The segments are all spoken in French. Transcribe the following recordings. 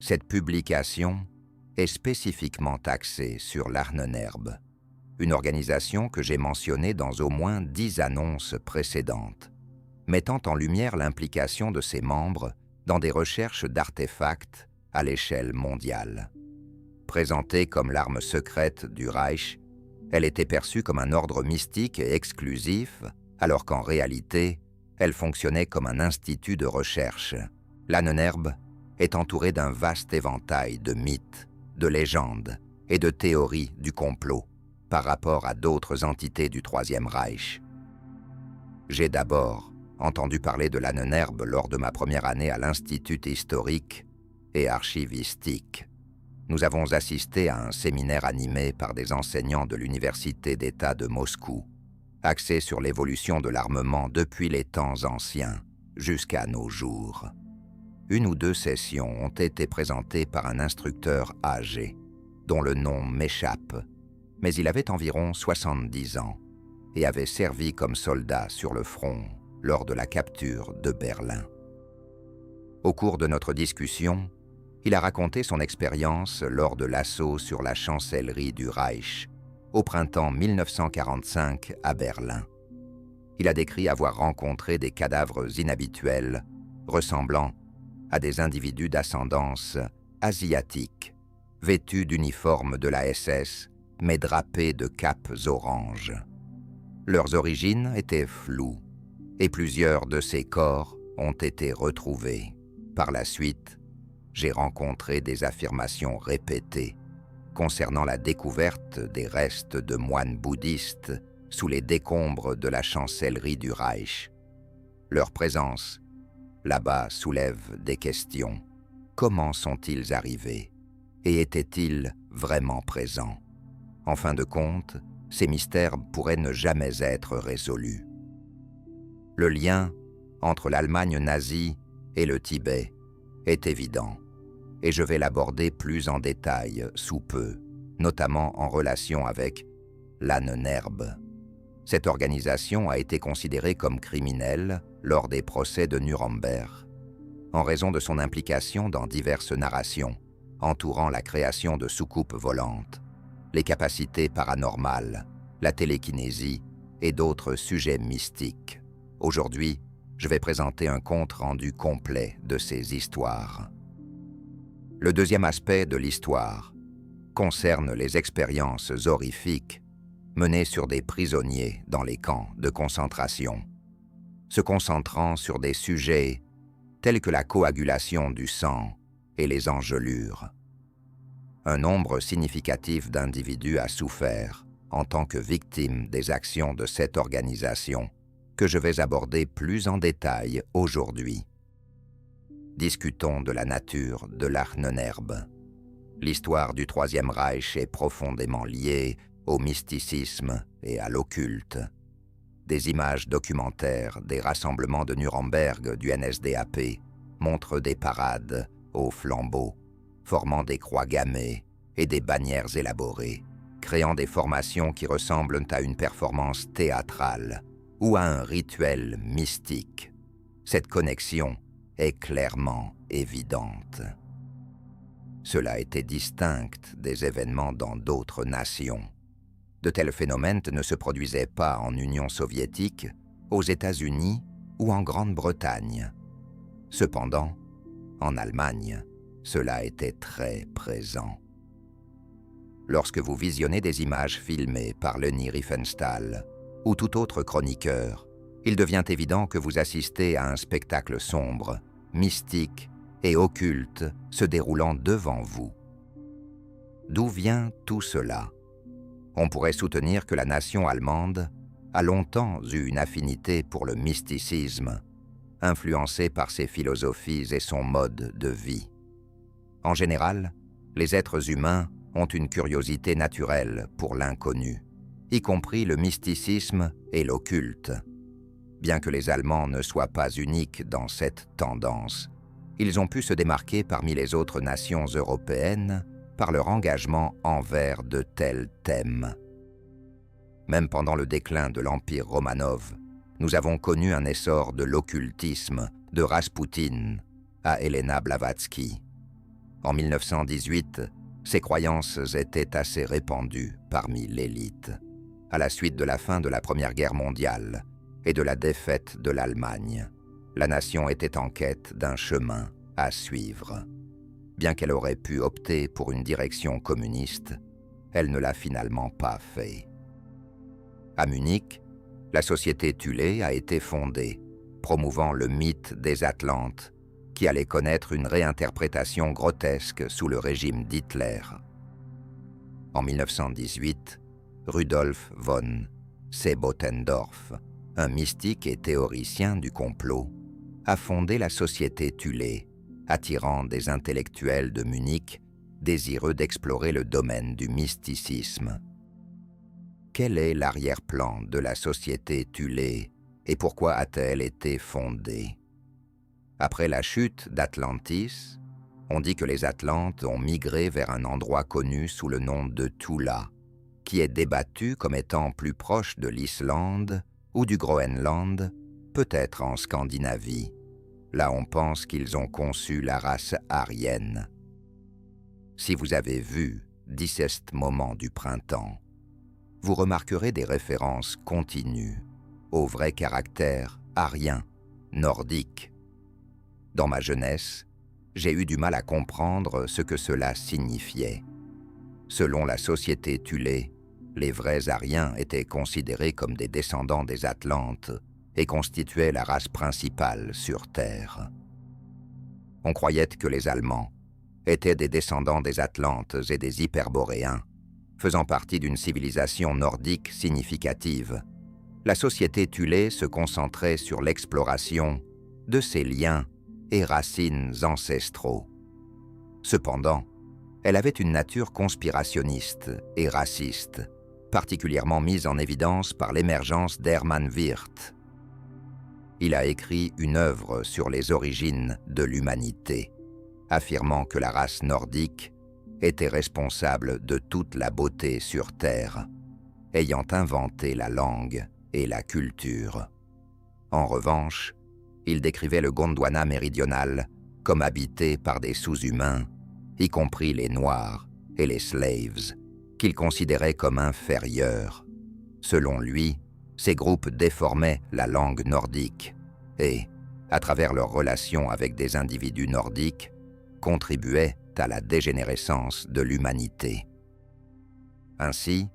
Cette publication est spécifiquement axée sur l'Ahnenerbe, une organisation que j'ai mentionnée dans au moins 10 annonces précédentes, mettant en lumière l'implication de ses membres dans des recherches d'artefacts à l'échelle mondiale. Présentée comme l'arme secrète du Reich, elle était perçue comme un ordre mystique et exclusif, alors qu'en réalité, elle fonctionnait comme un institut de recherche. L'Ahnenerbe est entourée d'un vaste éventail de mythes, de légendes et de théories du complot par rapport à d'autres entités du Troisième Reich. J'ai d'abord entendu parler de l'Ahnenerbe lors de ma première année à l'Institut historique et archivistique. Nous avons assisté à un séminaire animé par des enseignants de l'Université d'État de Moscou, axé sur l'évolution de l'armement depuis les temps anciens jusqu'à nos jours. Une ou deux sessions ont été présentées par un instructeur âgé, dont le nom m'échappe, mais il avait environ 70 ans et avait servi comme soldat sur le front lors de la capture de Berlin. Au cours de notre discussion, il a raconté son expérience lors de l'assaut sur la chancellerie du Reich, au printemps 1945 à Berlin. Il a décrit avoir rencontré des cadavres inhabituels, ressemblant à des individus d'ascendance asiatique, vêtus d'uniformes de la SS, mais drapés de capes oranges. Leurs origines étaient floues, et plusieurs de ces corps ont été retrouvés. Par la suite, j'ai rencontré des affirmations répétées concernant la découverte des restes de moines bouddhistes sous les décombres de la chancellerie du Reich. Leur présence là-bas soulève des questions. Comment sont-ils arrivés? Et étaient-ils vraiment présents? En fin de compte, ces mystères pourraient ne jamais être résolus. Le lien entre l'Allemagne nazie et le Tibet est évident, et je vais l'aborder plus en détail sous peu, notamment en relation avec l'Ahnenerbe. Cette organisation a été considérée comme criminelle lors des procès de Nuremberg, en raison de son implication dans diverses narrations entourant la création de soucoupes volantes, les capacités paranormales, la télékinésie et d'autres sujets mystiques. Aujourd'hui, je vais présenter un compte-rendu complet de ces histoires. Le deuxième aspect de l'histoire concerne les expériences horrifiques menées sur des prisonniers dans les camps de concentration, se concentrant sur des sujets tels que la coagulation du sang et les engelures. Un nombre significatif d'individus a souffert en tant que victime des actions de cette organisation que je vais aborder plus en détail aujourd'hui. Discutons de la nature de l'Ahnenerbe. L'histoire du Troisième Reich est profondément liée au mysticisme et à l'occulte. Des images documentaires des rassemblements de Nuremberg du NSDAP montrent des parades aux flambeaux, formant des croix gammées et des bannières élaborées, créant des formations qui ressemblent à une performance théâtrale ou à un rituel mystique. Cette connexion est clairement évidente. Cela était distinct des événements dans d'autres nations. De tels phénomènes ne se produisaient pas en Union soviétique, aux États-Unis ou en Grande-Bretagne. Cependant, en Allemagne, cela était très présent. Lorsque vous visionnez des images filmées par Leni Riefenstahl ou tout autre chroniqueur, il devient évident que vous assistez à un spectacle sombre, mystique et occulte se déroulant devant vous. D'où vient tout cela? On pourrait soutenir que la nation allemande a longtemps eu une affinité pour le mysticisme, influencée par ses philosophies et son mode de vie. En général, les êtres humains ont une curiosité naturelle pour l'inconnu, y compris le mysticisme et l'occulte. Bien que les Allemands ne soient pas uniques dans cette tendance, ils ont pu se démarquer parmi les autres nations européennes par leur engagement envers de tels thèmes. Même pendant le déclin de l'Empire Romanov, nous avons connu un essor de l'occultisme, de Raspoutine à Helena Blavatsky. En 1918, ces croyances étaient assez répandues parmi l'élite, à la suite de la fin de la Première Guerre mondiale et de la défaite de l'Allemagne. La nation était en quête d'un chemin à suivre. Bien qu'elle aurait pu opter pour une direction communiste, elle ne l'a finalement pas fait. À Munich, la société Thulé a été fondée, promouvant le mythe des Atlantes, qui allait connaître une réinterprétation grotesque sous le régime d'Hitler. En 1918, Rudolf von Sebottendorf, un mystique et théoricien du complot, a fondé la société Thulé, attirant des intellectuels de Munich désireux d'explorer le domaine du mysticisme. Quel est l'arrière-plan de la société Thulé et pourquoi a-t-elle été fondée? Après la chute d'Atlantis, on dit que les Atlantes ont migré vers un endroit connu sous le nom de Thula, qui est débattu comme étant plus proche de l'Islande ou du Groenland, peut-être en Scandinavie. Là, on pense qu'ils ont conçu la race aryenne. Si vous avez vu 17 moments du printemps, vous remarquerez des références continues au vrai caractère aryen, nordique. Dans ma jeunesse, j'ai eu du mal à comprendre ce que cela signifiait. Selon la société Thulé, les vrais Aryens étaient considérés comme des descendants des Atlantes et constituaient la race principale sur Terre. On croyait que les Allemands étaient des descendants des Atlantes et des Hyperboréens, faisant partie d'une civilisation nordique significative. La société Thulé se concentrait sur l'exploration de ces liens et racines ancestraux. Cependant, elle avait une nature conspirationniste et raciste, particulièrement mise en évidence par l'émergence d'Hermann Wirth. Il a écrit une œuvre sur les origines de l'humanité, affirmant que la race nordique était responsable de toute la beauté sur Terre, ayant inventé la langue et la culture. En revanche, il décrivait le Gondwana méridional comme habité par des sous-humains, y compris les Noirs et les slaves, qu'il considérait comme inférieurs. Selon lui, ces groupes déformaient la langue nordique et, à travers leurs relations avec des individus nordiques, contribuaient à la dégénérescence de l'humanité. Ainsi,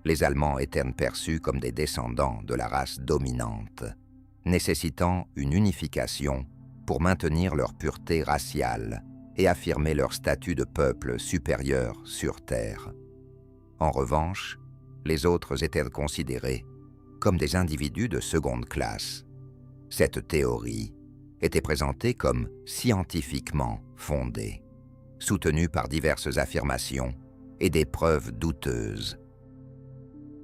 les Allemands étaient perçus comme des descendants de la race dominante, nécessitant une unification pour maintenir leur pureté raciale et affirmer leur statut de peuple supérieur sur Terre. En revanche, les autres étaient considérés comme des individus de seconde classe. Cette théorie était présentée comme scientifiquement fondée, soutenue par diverses affirmations et des preuves douteuses.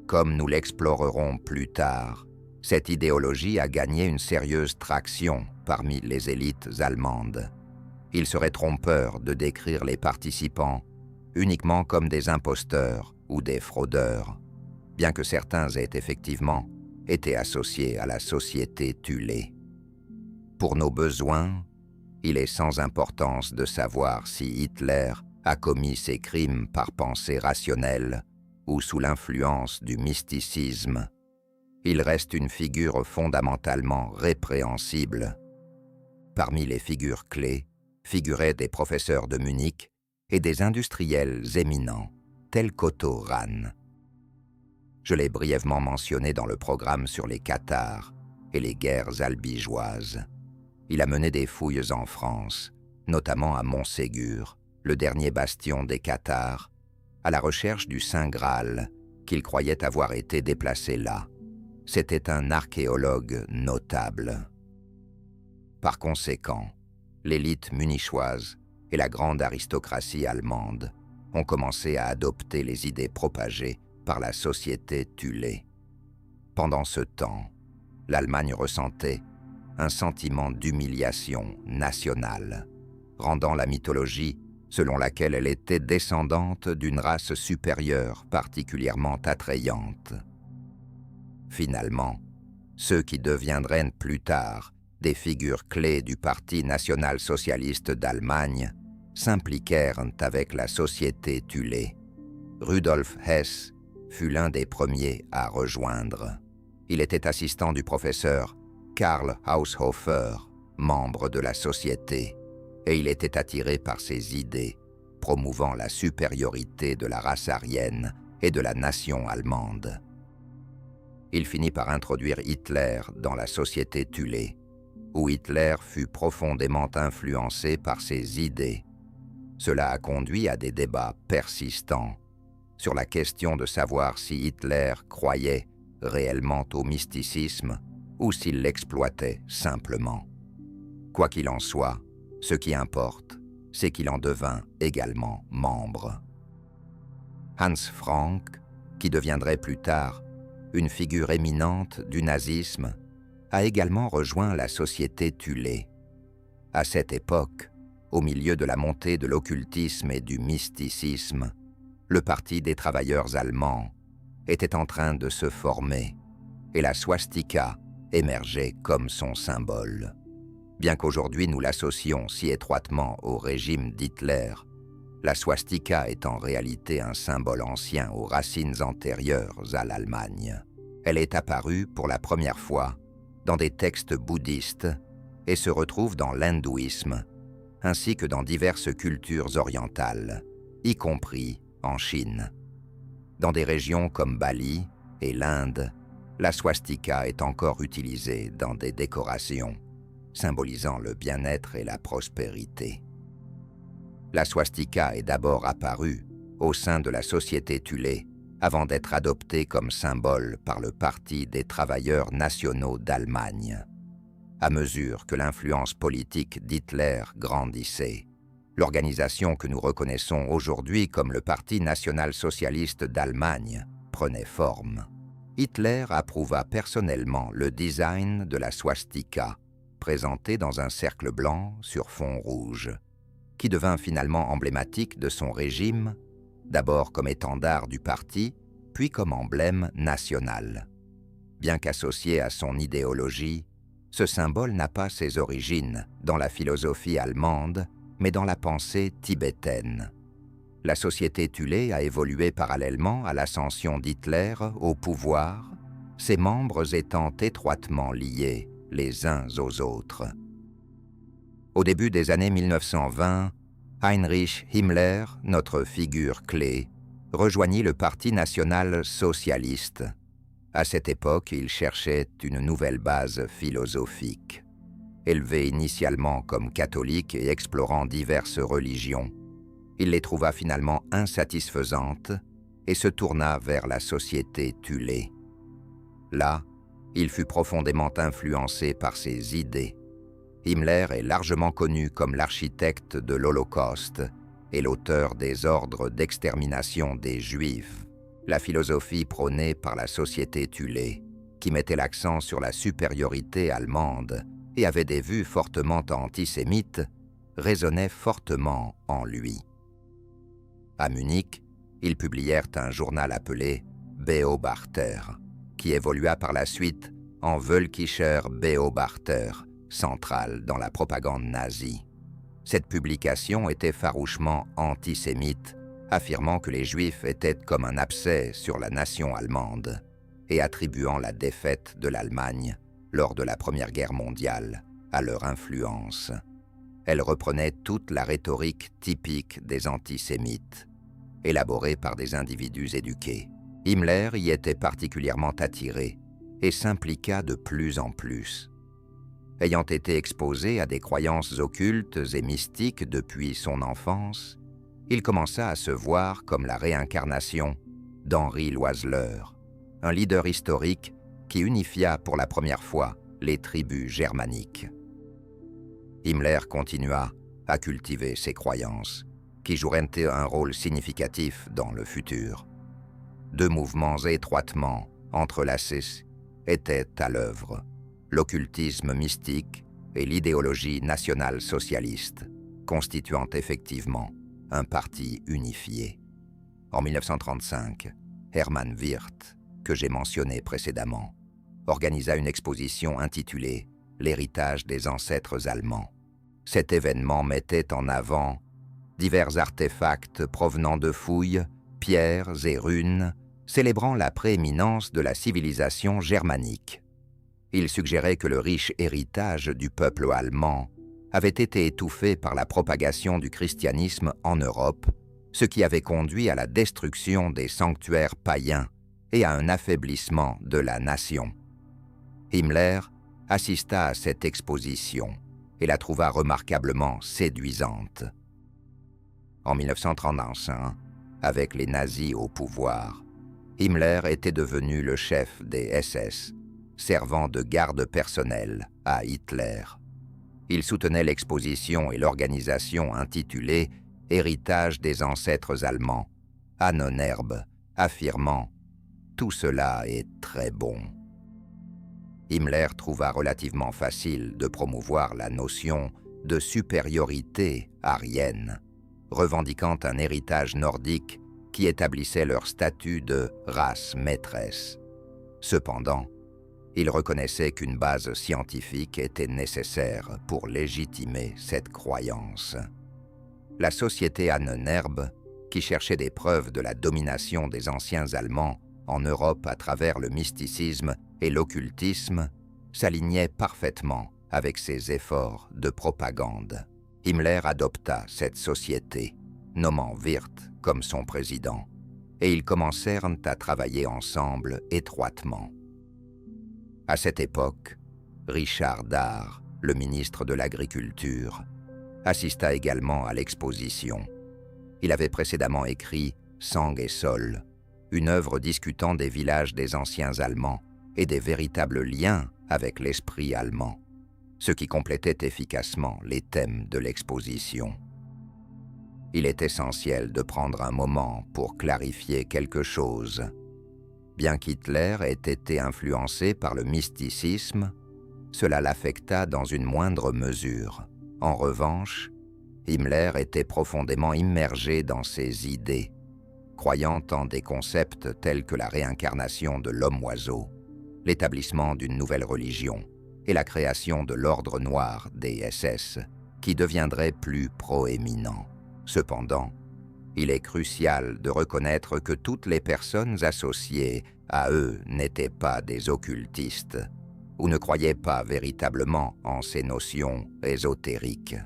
Comme nous l'explorerons plus tard, cette idéologie a gagné une sérieuse traction parmi les élites allemandes. Il serait trompeur de décrire les participants uniquement comme des imposteurs ou des fraudeurs, bien que certains aient effectivement été associés à la société Thulé. Pour nos besoins, il est sans importance de savoir si Hitler a commis ses crimes par pensée rationnelle ou sous l'influence du mysticisme. Il reste une figure fondamentalement répréhensible. Parmi les figures clés figuraient des professeurs de Munich et des industriels éminents, tels qu'Otto Rahn. Je l'ai brièvement mentionné dans le programme sur les Cathares et les guerres albigeoises. Il a mené des fouilles en France, notamment à Montségur, le dernier bastion des Cathares, à la recherche du Saint Graal, qu'il croyait avoir été déplacé là. C'était un archéologue notable. Par conséquent, l'élite munichoise et la grande aristocratie allemande ont commencé à adopter les idées propagées par la société Thulé. Pendant ce temps, l'Allemagne ressentait un sentiment d'humiliation nationale, rendant la mythologie selon laquelle elle était descendante d'une race supérieure particulièrement attrayante. Finalement, ceux qui deviendraient plus tard des figures clés du Parti national-socialiste d'Allemagne s'impliquèrent avec la société Thulé. Rudolf Hess fut l'un des premiers à rejoindre. Il était assistant du professeur Karl Haushofer, membre de la société, et il était attiré par ses idées, promouvant la supériorité de la race aryenne et de la nation allemande. Il finit par introduire Hitler dans la société Thulé, où Hitler fut profondément influencé par ses idées. Cela a conduit à des débats persistants sur la question de savoir si Hitler croyait réellement au mysticisme ou s'il l'exploitait simplement. Quoi qu'il en soit, ce qui importe, c'est qu'il en devint également membre. Hans Frank, qui deviendrait plus tard une figure éminente du nazisme, a également rejoint la société Thulé. À cette époque, au milieu de la montée de l'occultisme et du mysticisme, le Parti des travailleurs allemands était en train de se former et la swastika émergeait comme son symbole. Bien qu'aujourd'hui nous l'associons si étroitement au régime d'Hitler, la swastika est en réalité un symbole ancien aux racines antérieures à l'Allemagne. Elle est apparue pour la première fois dans des textes bouddhistes et se retrouve dans l'hindouisme, ainsi que dans diverses cultures orientales, y compris en Chine. Dans des régions comme Bali et l'Inde, la swastika est encore utilisée dans des décorations, symbolisant le bien-être et la prospérité. La swastika est d'abord apparue au sein de la société Thulé avant d'être adoptée comme symbole par le Parti des travailleurs nationaux d'Allemagne. À mesure que l'influence politique d'Hitler grandissait, l'organisation que nous reconnaissons aujourd'hui comme le Parti national-socialiste d'Allemagne prenait forme. Hitler approuva personnellement le design de la swastika, présenté dans un cercle blanc sur fond rouge, qui devint finalement emblématique de son régime, d'abord comme étendard du parti, puis comme emblème national. Bien qu'associé à son idéologie, ce symbole n'a pas ses origines dans la philosophie allemande, mais dans la pensée tibétaine. La société Thulé a évolué parallèlement à l'ascension d'Hitler au pouvoir, ses membres étant étroitement liés les uns aux autres. Au début des années 1920, Heinrich Himmler, notre figure clé, rejoignit le Parti national socialiste. À cette époque, il cherchait une nouvelle base philosophique. Élevé initialement comme catholique et explorant diverses religions, il les trouva finalement insatisfaisantes et se tourna vers la société Thulé. Là, il fut profondément influencé par ses idées. Himmler est largement connu comme l'architecte de l'Holocauste et l'auteur des ordres d'extermination des Juifs. La philosophie prônée par la société Thulé, qui mettait l'accent sur la supériorité allemande et avait des vues fortement antisémites, résonnait fortement en lui. À Munich, ils publièrent un journal appelé Beobachter, qui évolua par la suite en Völkischer Beobachter, centrale dans la propagande nazie. Cette publication était farouchement antisémite, affirmant que les Juifs étaient comme un abcès sur la nation allemande et attribuant la défaite de l'Allemagne lors de la Première Guerre mondiale à leur influence. Elle reprenait toute la rhétorique typique des antisémites, élaborée par des individus éduqués. Himmler y était particulièrement attiré et s'impliqua de plus en plus. Ayant été exposé à des croyances occultes et mystiques depuis son enfance, il commença à se voir comme la réincarnation d'Henri Loiseleur, un leader historique qui unifia pour la première fois les tribus germaniques. Himmler continua à cultiver ses croyances, qui joueraient un rôle significatif dans le futur. Deux mouvements étroitement entrelacés étaient à l'œuvre, l'occultisme mystique et l'idéologie nationale-socialiste, constituant effectivement un parti unifié. En 1935, Hermann Wirth, que j'ai mentionné précédemment, organisa une exposition intitulée « L'héritage des ancêtres allemands ». Cet événement mettait en avant divers artefacts provenant de fouilles, pierres et runes, célébrant la prééminence de la civilisation germanique. Il suggérait que le riche héritage du peuple allemand avait été étouffé par la propagation du christianisme en Europe, ce qui avait conduit à la destruction des sanctuaires païens et à un affaiblissement de la nation. Himmler assista à cette exposition et la trouva remarquablement séduisante. En 1935, avec les nazis au pouvoir, Himmler était devenu le chef des SS, servant de garde personnel à Hitler. Il soutenait l'exposition et l'organisation intitulée « Héritage des ancêtres allemands », Ahnenerbe, affirmant « Tout cela est très bon ». Himmler trouva relativement facile de promouvoir la notion de supériorité aryenne, revendiquant un héritage nordique qui établissait leur statut de race maîtresse. Cependant, il reconnaissait qu'une base scientifique était nécessaire pour légitimer cette croyance. La société Ahnenerbe, qui cherchait des preuves de la domination des anciens Allemands en Europe à travers le mysticisme et l'occultisme, s'alignait parfaitement avec ses efforts de propagande. Himmler adopta cette société, nommant Wirth comme son président, et ils commencèrent à travailler ensemble étroitement. À cette époque, Richard Darr, le ministre de l'Agriculture, assista également à l'exposition. Il avait précédemment écrit « Sang et sol », une œuvre discutant des villages des anciens Allemands et des véritables liens avec l'esprit allemand, ce qui complétait efficacement les thèmes de l'exposition. Il est essentiel de prendre un moment pour clarifier quelque chose. Bien qu'Hitler ait été influencé par le mysticisme, cela l'affecta dans une moindre mesure. En revanche, Himmler était profondément immergé dans ses idées, croyant en des concepts tels que la réincarnation de l'homme-oiseau, l'établissement d'une nouvelle religion et la création de l'ordre noir des SS, qui deviendrait plus proéminent. Cependant, il est crucial de reconnaître que toutes les personnes associées à eux n'étaient pas des occultistes ou ne croyaient pas véritablement en ces notions ésotériques.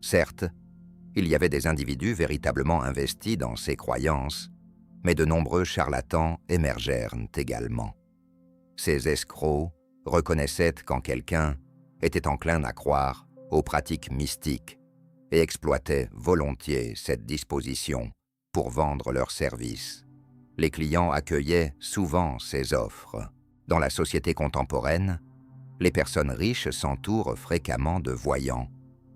Certes, il y avait des individus véritablement investis dans ces croyances, mais de nombreux charlatans émergèrent également. Ces escrocs reconnaissaient quand quelqu'un était enclin à croire aux pratiques mystiques et exploitaient volontiers cette disposition pour vendre leurs services. Les clients accueillaient souvent ces offres. Dans la société contemporaine, les personnes riches s'entourent fréquemment de voyants,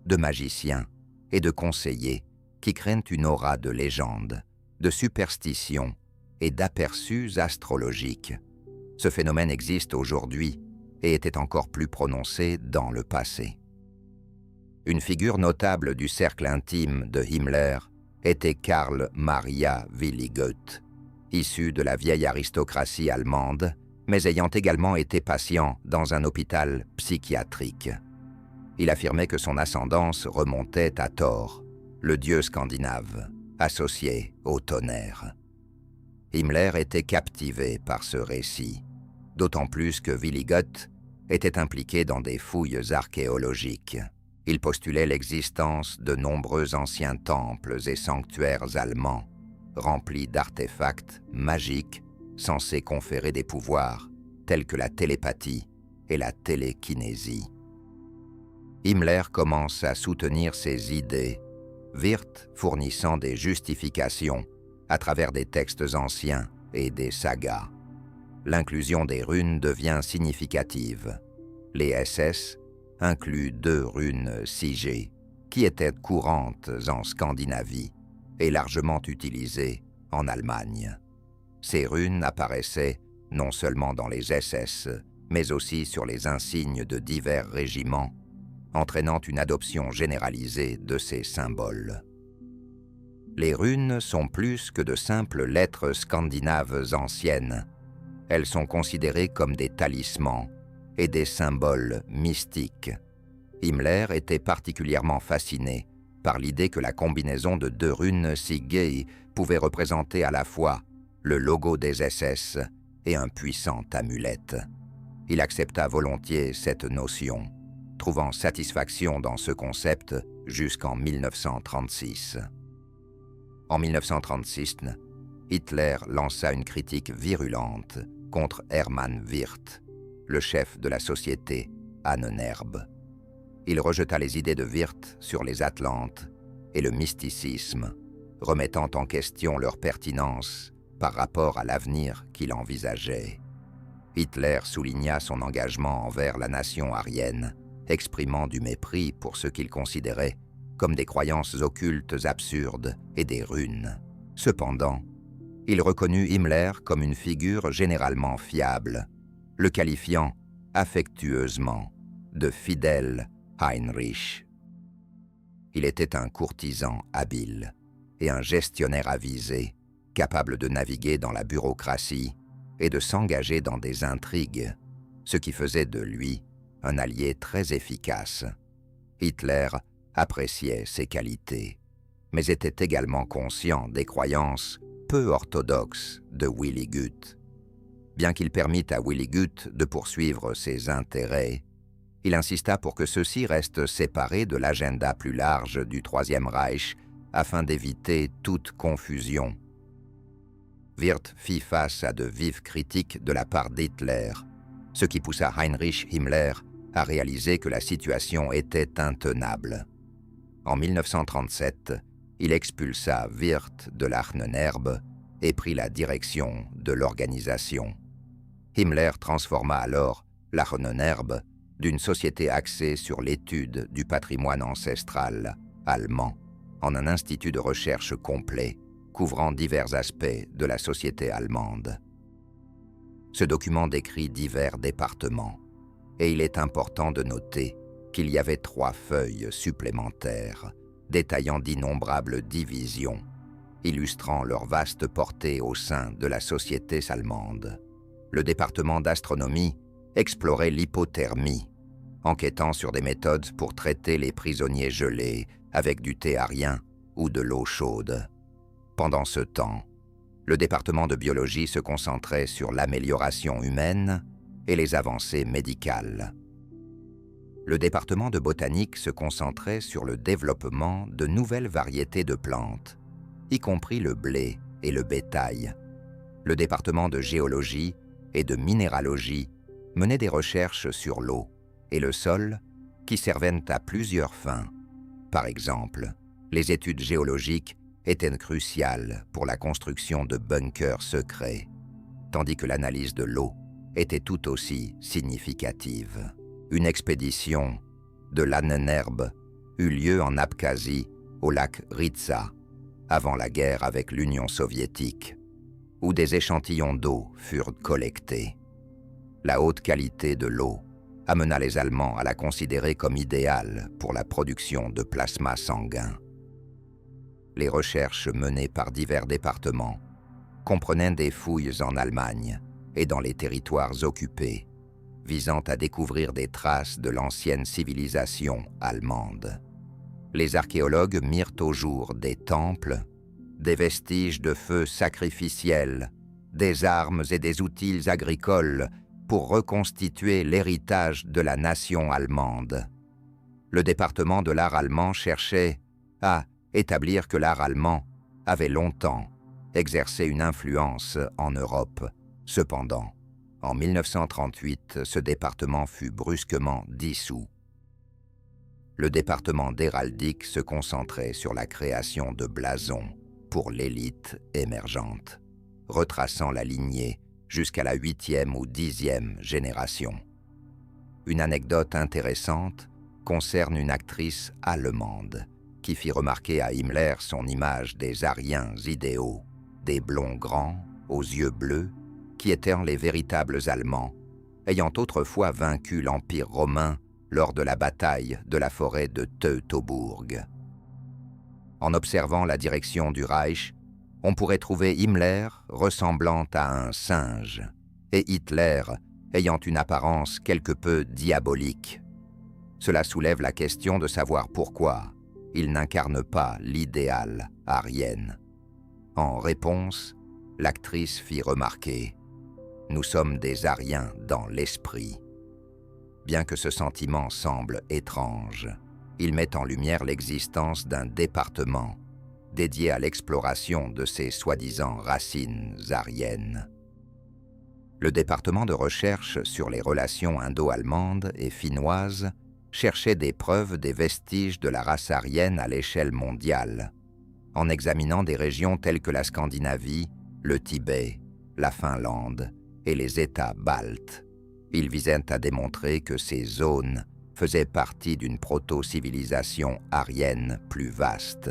de magiciens et de conseillers qui créent une aura de légende, de superstition et d'aperçus astrologiques. Ce phénomène existe aujourd'hui et était encore plus prononcé dans le passé. Une figure notable du cercle intime de Himmler était Karl Maria Willigoeth, issu de la vieille aristocratie allemande, mais ayant également été patient dans un hôpital psychiatrique. Il affirmait que son ascendance remontait à Thor, le dieu scandinave, associé au tonnerre. Himmler était captivé par ce récit, d'autant plus que Willigoeth était impliqué dans des fouilles archéologiques. Il postulait l'existence de nombreux anciens temples et sanctuaires allemands, remplis d'artefacts magiques censés conférer des pouvoirs tels que la télépathie et la télékinésie. Himmler commence à soutenir ces idées, Wirth fournissant des justifications à travers des textes anciens et des sagas. L'inclusion des runes devient significative. Les SS incluent 2 runes sigées, qui étaient courantes en Scandinavie et largement utilisées en Allemagne. Ces runes apparaissaient non seulement dans les SS, mais aussi sur les insignes de divers régiments, entraînant une adoption généralisée de ces symboles. Les runes sont plus que de simples lettres scandinaves anciennes. Elles sont considérées comme des talismans et des symboles mystiques. Himmler était particulièrement fasciné par l'idée que la combinaison de deux runes Sigei pouvait représenter à la fois le logo des SS et un puissant amulette. Il accepta volontiers cette notion, trouvant satisfaction dans ce concept jusqu'en 1936. En 1936, Hitler lança une critique virulente contre Hermann Wirth, le chef de la société Ahnenerbe. Il rejeta les idées de Wirth sur les Atlantes et le mysticisme, remettant en question leur pertinence par rapport à l'avenir qu'il envisageait. Hitler souligna son engagement envers la nation aryenne, exprimant du mépris pour ce qu'il considérait comme des croyances occultes absurdes et des runes. Cependant, il reconnut Himmler comme une figure généralement fiable, le qualifiant affectueusement de fidèle Heinrich. Il était un courtisan habile et un gestionnaire avisé, capable de naviguer dans la bureaucratie et de s'engager dans des intrigues, ce qui faisait de lui un allié très efficace. Hitler appréciait ses qualités, mais était également conscient des croyances peu orthodoxes de Willy Gutt. Bien qu'il permît à Willy Gutt de poursuivre ses intérêts, il insista pour que ceux-ci restent séparés de l'agenda plus large du Troisième Reich afin d'éviter toute confusion. Wirth fit face à de vives critiques de la part d'Hitler, ce qui poussa Heinrich Himmler à réaliser que la situation était intenable. En 1937, il expulsa Wirth de l'Ahnenerbe et prit la direction de l'organisation. Himmler transforma alors l'Ahnenerbe d'une société axée sur l'étude du patrimoine ancestral allemand en un institut de recherche complet couvrant divers aspects de la société allemande. Ce document décrit divers départements, et il est important de noter qu'il y avait 3 feuilles supplémentaires, détaillant d'innombrables divisions, illustrant leur vaste portée au sein de la société allemande. Le département d'astronomie explorait l'hypothermie, enquêtant sur des méthodes pour traiter les prisonniers gelés avec du thé arien ou de l'eau chaude. Pendant ce temps, le département de biologie se concentrait sur l'amélioration humaine et les avancées médicales. Le département de botanique se concentrait sur le développement de nouvelles variétés de plantes, y compris le blé et le bétail. Le département de géologie et de minéralogie menait des recherches sur l'eau et le sol qui servaient à plusieurs fins. Par exemple, les études géologiques étaient cruciales pour la construction de bunkers secrets, tandis que l'analyse de l'eau était tout aussi significative. Une expédition de l'Ahnenerbe eut lieu en Abkhazie, au lac Ritsa, avant la guerre avec l'Union soviétique, où des échantillons d'eau furent collectés. La haute qualité de l'eau amena les Allemands à la considérer comme idéale pour la production de plasma sanguin. Les recherches menées par divers départements comprenaient des fouilles en Allemagne et dans les territoires occupés, visant à découvrir des traces de l'ancienne civilisation allemande. Les archéologues mirent au jour des temples, des vestiges de feux sacrificiels, des armes et des outils agricoles pour reconstituer l'héritage de la nation allemande. Le département de l'art allemand cherchait à établir que l'art allemand avait longtemps exercé une influence en Europe. Cependant, en 1938, ce département fut brusquement dissous. Le département d'héraldique se concentrait sur la création de blasons pour l'élite émergente, retraçant la lignée jusqu'à la 8e ou 10e génération. Une anecdote intéressante concerne une actrice allemande qui fit remarquer à Himmler son image des Aryens idéaux, des blonds grands aux yeux bleus, qui étaient les véritables Allemands, ayant autrefois vaincu l'Empire romain lors de la bataille de la forêt de Teutobourg. En observant la direction du Reich, on pourrait trouver Himmler ressemblant à un singe et Hitler ayant une apparence quelque peu diabolique. Cela soulève la question de savoir pourquoi il n'incarne pas l'idéal aryen. En réponse, l'actrice fit remarquer « Nous sommes des Aryens dans l'esprit ». Bien que ce sentiment semble étrange, il met en lumière l'existence d'un département dédié à l'exploration de ces soi-disant racines aryennes. Le département de recherche sur les relations indo-allemandes et finnoises cherchait des preuves des vestiges de la race aryenne à l'échelle mondiale, en examinant des régions telles que la Scandinavie, le Tibet, la Finlande et les États baltes. Il visait à démontrer que ces zones faisaient partie d'une proto-civilisation aryenne plus vaste.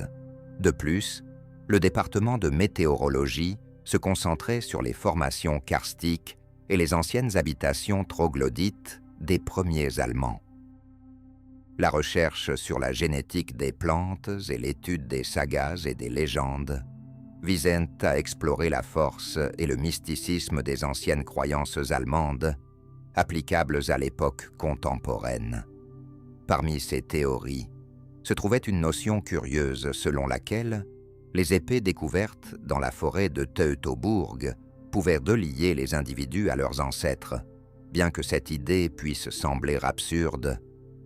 De plus, le département de météorologie se concentrait sur les formations karstiques et les anciennes habitations troglodytes des premiers Allemands. La recherche sur la génétique des plantes et l'étude des sagas et des légendes visait à explorer la force et le mysticisme des anciennes croyances allemandes applicables à l'époque contemporaine. Parmi ces théories se trouvait une notion curieuse selon laquelle les épées découvertes dans la forêt de Teutobourg pouvaient relier les individus à leurs ancêtres. Bien que cette idée puisse sembler absurde,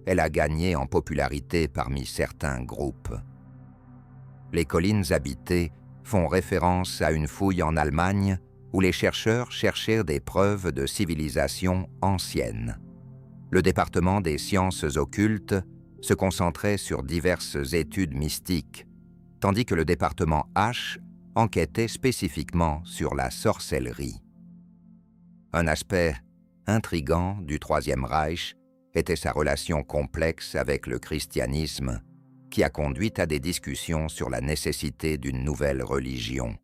elle a gagné en popularité parmi certains groupes. Les collines habitées font référence à une fouille en Allemagne où les chercheurs cherchèrent des preuves de civilisation ancienne. Le département des sciences occultes se concentrait sur diverses études mystiques, tandis que le département H enquêtait spécifiquement sur la sorcellerie. Un aspect intrigant du Troisième Reich était sa relation complexe avec le christianisme, qui a conduit à des discussions sur la nécessité d'une nouvelle religion.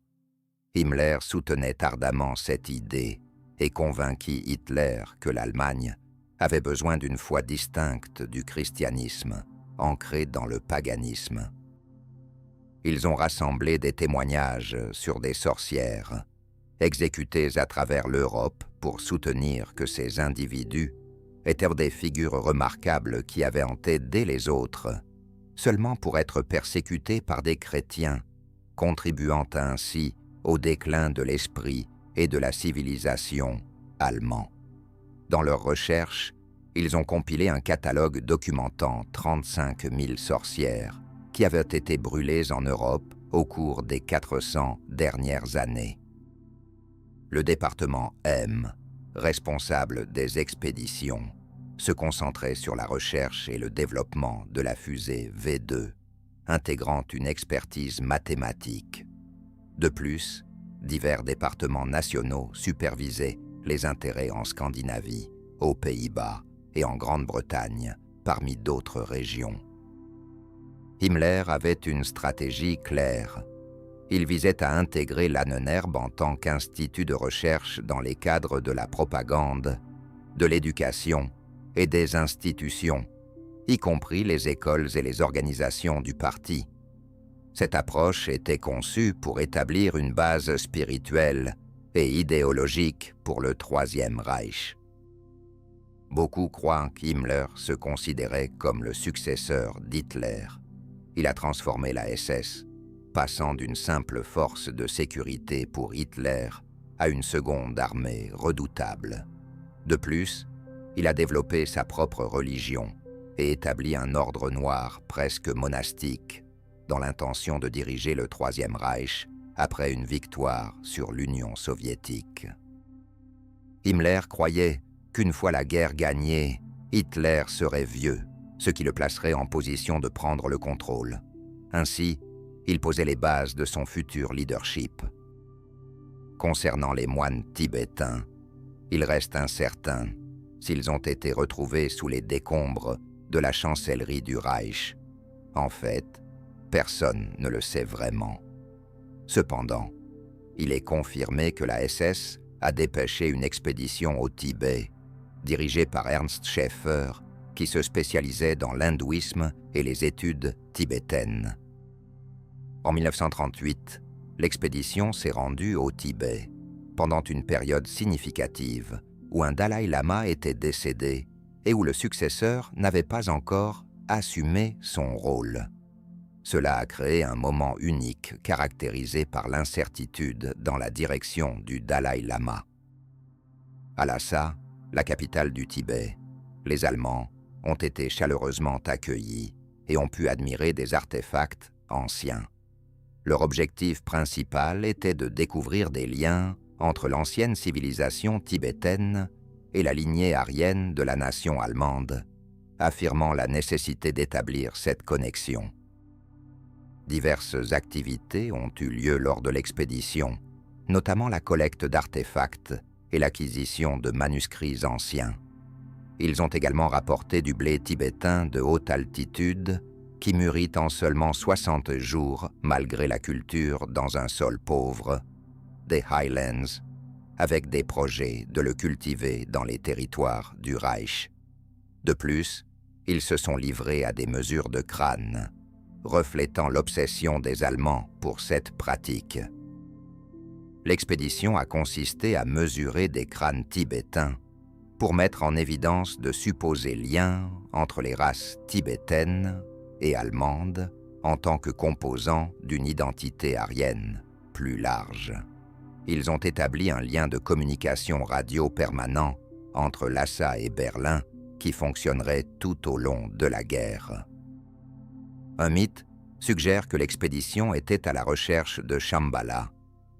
Himmler soutenait ardemment cette idée et convainquit Hitler que l'Allemagne avait besoin d'une foi distincte du christianisme, ancrée dans le paganisme. Ils ont rassemblé des témoignages sur des sorcières, exécutées à travers l'Europe pour soutenir que ces individus étaient des figures remarquables qui avaient hanté dès les autres, seulement pour être persécutés par des chrétiens, contribuant ainsi au déclin de l'esprit et de la civilisation allemand. Dans leurs recherches, ils ont compilé un catalogue documentant 35 000 sorcières qui avaient été brûlées en Europe au cours des 400 dernières années. Le département M, responsable des expéditions, se concentrait sur la recherche et le développement de la fusée V2, intégrant une expertise mathématique. De plus, divers départements nationaux supervisaient les intérêts en Scandinavie, aux Pays-Bas et en Grande-Bretagne, parmi d'autres régions. Himmler avait une stratégie claire. Il visait à intégrer l'Ahnenerbe en tant qu'institut de recherche dans les cadres de la propagande, de l'éducation et des institutions, y compris les écoles et les organisations du parti. Cette approche était conçue pour établir une base spirituelle et idéologique pour le Troisième Reich. Beaucoup croient qu'Himmler se considérait comme le successeur d'Hitler. Il a transformé la SS, passant d'une simple force de sécurité pour Hitler à une seconde armée redoutable. De plus, il a développé sa propre religion et établi un ordre noir presque monastique, dans l'intention de diriger le Troisième Reich après une victoire sur l'Union soviétique. Himmler croyait qu'une fois la guerre gagnée, Hitler serait vieux, ce qui le placerait en position de prendre le contrôle. Ainsi, il posait les bases de son futur leadership. Concernant les moines tibétains, il reste incertain s'ils ont été retrouvés sous les décombres de la chancellerie du Reich. En fait, personne ne le sait vraiment. Cependant, il est confirmé que la SS a dépêché une expédition au Tibet, dirigée par Ernst Schäfer, qui se spécialisait dans l'hindouisme et les études tibétaines. En 1938, l'expédition s'est rendue au Tibet, pendant une période significative où un Dalai Lama était décédé et où le successeur n'avait pas encore assumé son rôle. Cela a créé un moment unique caractérisé par l'incertitude dans la direction du Dalai Lama. À Lhasa, la capitale du Tibet, les Allemands ont été chaleureusement accueillis et ont pu admirer des artefacts anciens. Leur objectif principal était de découvrir des liens entre l'ancienne civilisation tibétaine et la lignée aryenne de la nation allemande, affirmant la nécessité d'établir cette connexion. Diverses activités ont eu lieu lors de l'expédition, notamment la collecte d'artefacts et l'acquisition de manuscrits anciens. Ils ont également rapporté du blé tibétain de haute altitude qui mûrit en seulement 60 jours malgré la culture dans un sol pauvre, des Highlands, avec des projets de le cultiver dans les territoires du Reich. De plus, ils se sont livrés à des mesures de crâne, reflétant l'obsession des Allemands pour cette pratique. L'expédition a consisté à mesurer des crânes tibétains pour mettre en évidence de supposés liens entre les races tibétaines et allemandes en tant que composants d'une identité aryenne plus large. Ils ont établi un lien de communication radio permanent entre Lhasa et Berlin qui fonctionnerait tout au long de la guerre. Un mythe suggère que l'expédition était à la recherche de Shambhala,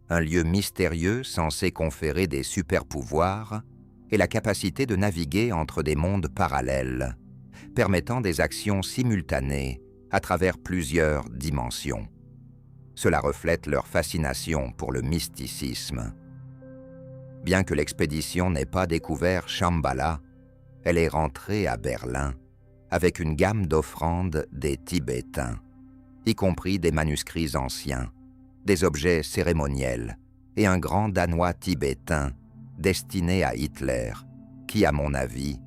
un lieu mystérieux censé conférer des super-pouvoirs et la capacité de naviguer entre des mondes parallèles, permettant des actions simultanées à travers plusieurs dimensions. Cela reflète leur fascination pour le mysticisme. Bien que l'expédition n'ait pas découvert Shambhala, elle est rentrée à Berlin avec une gamme d'offrandes des Tibétains, y compris des manuscrits anciens, des objets cérémoniels et un grand Danois tibétain destiné à Hitler, qui, à mon avis,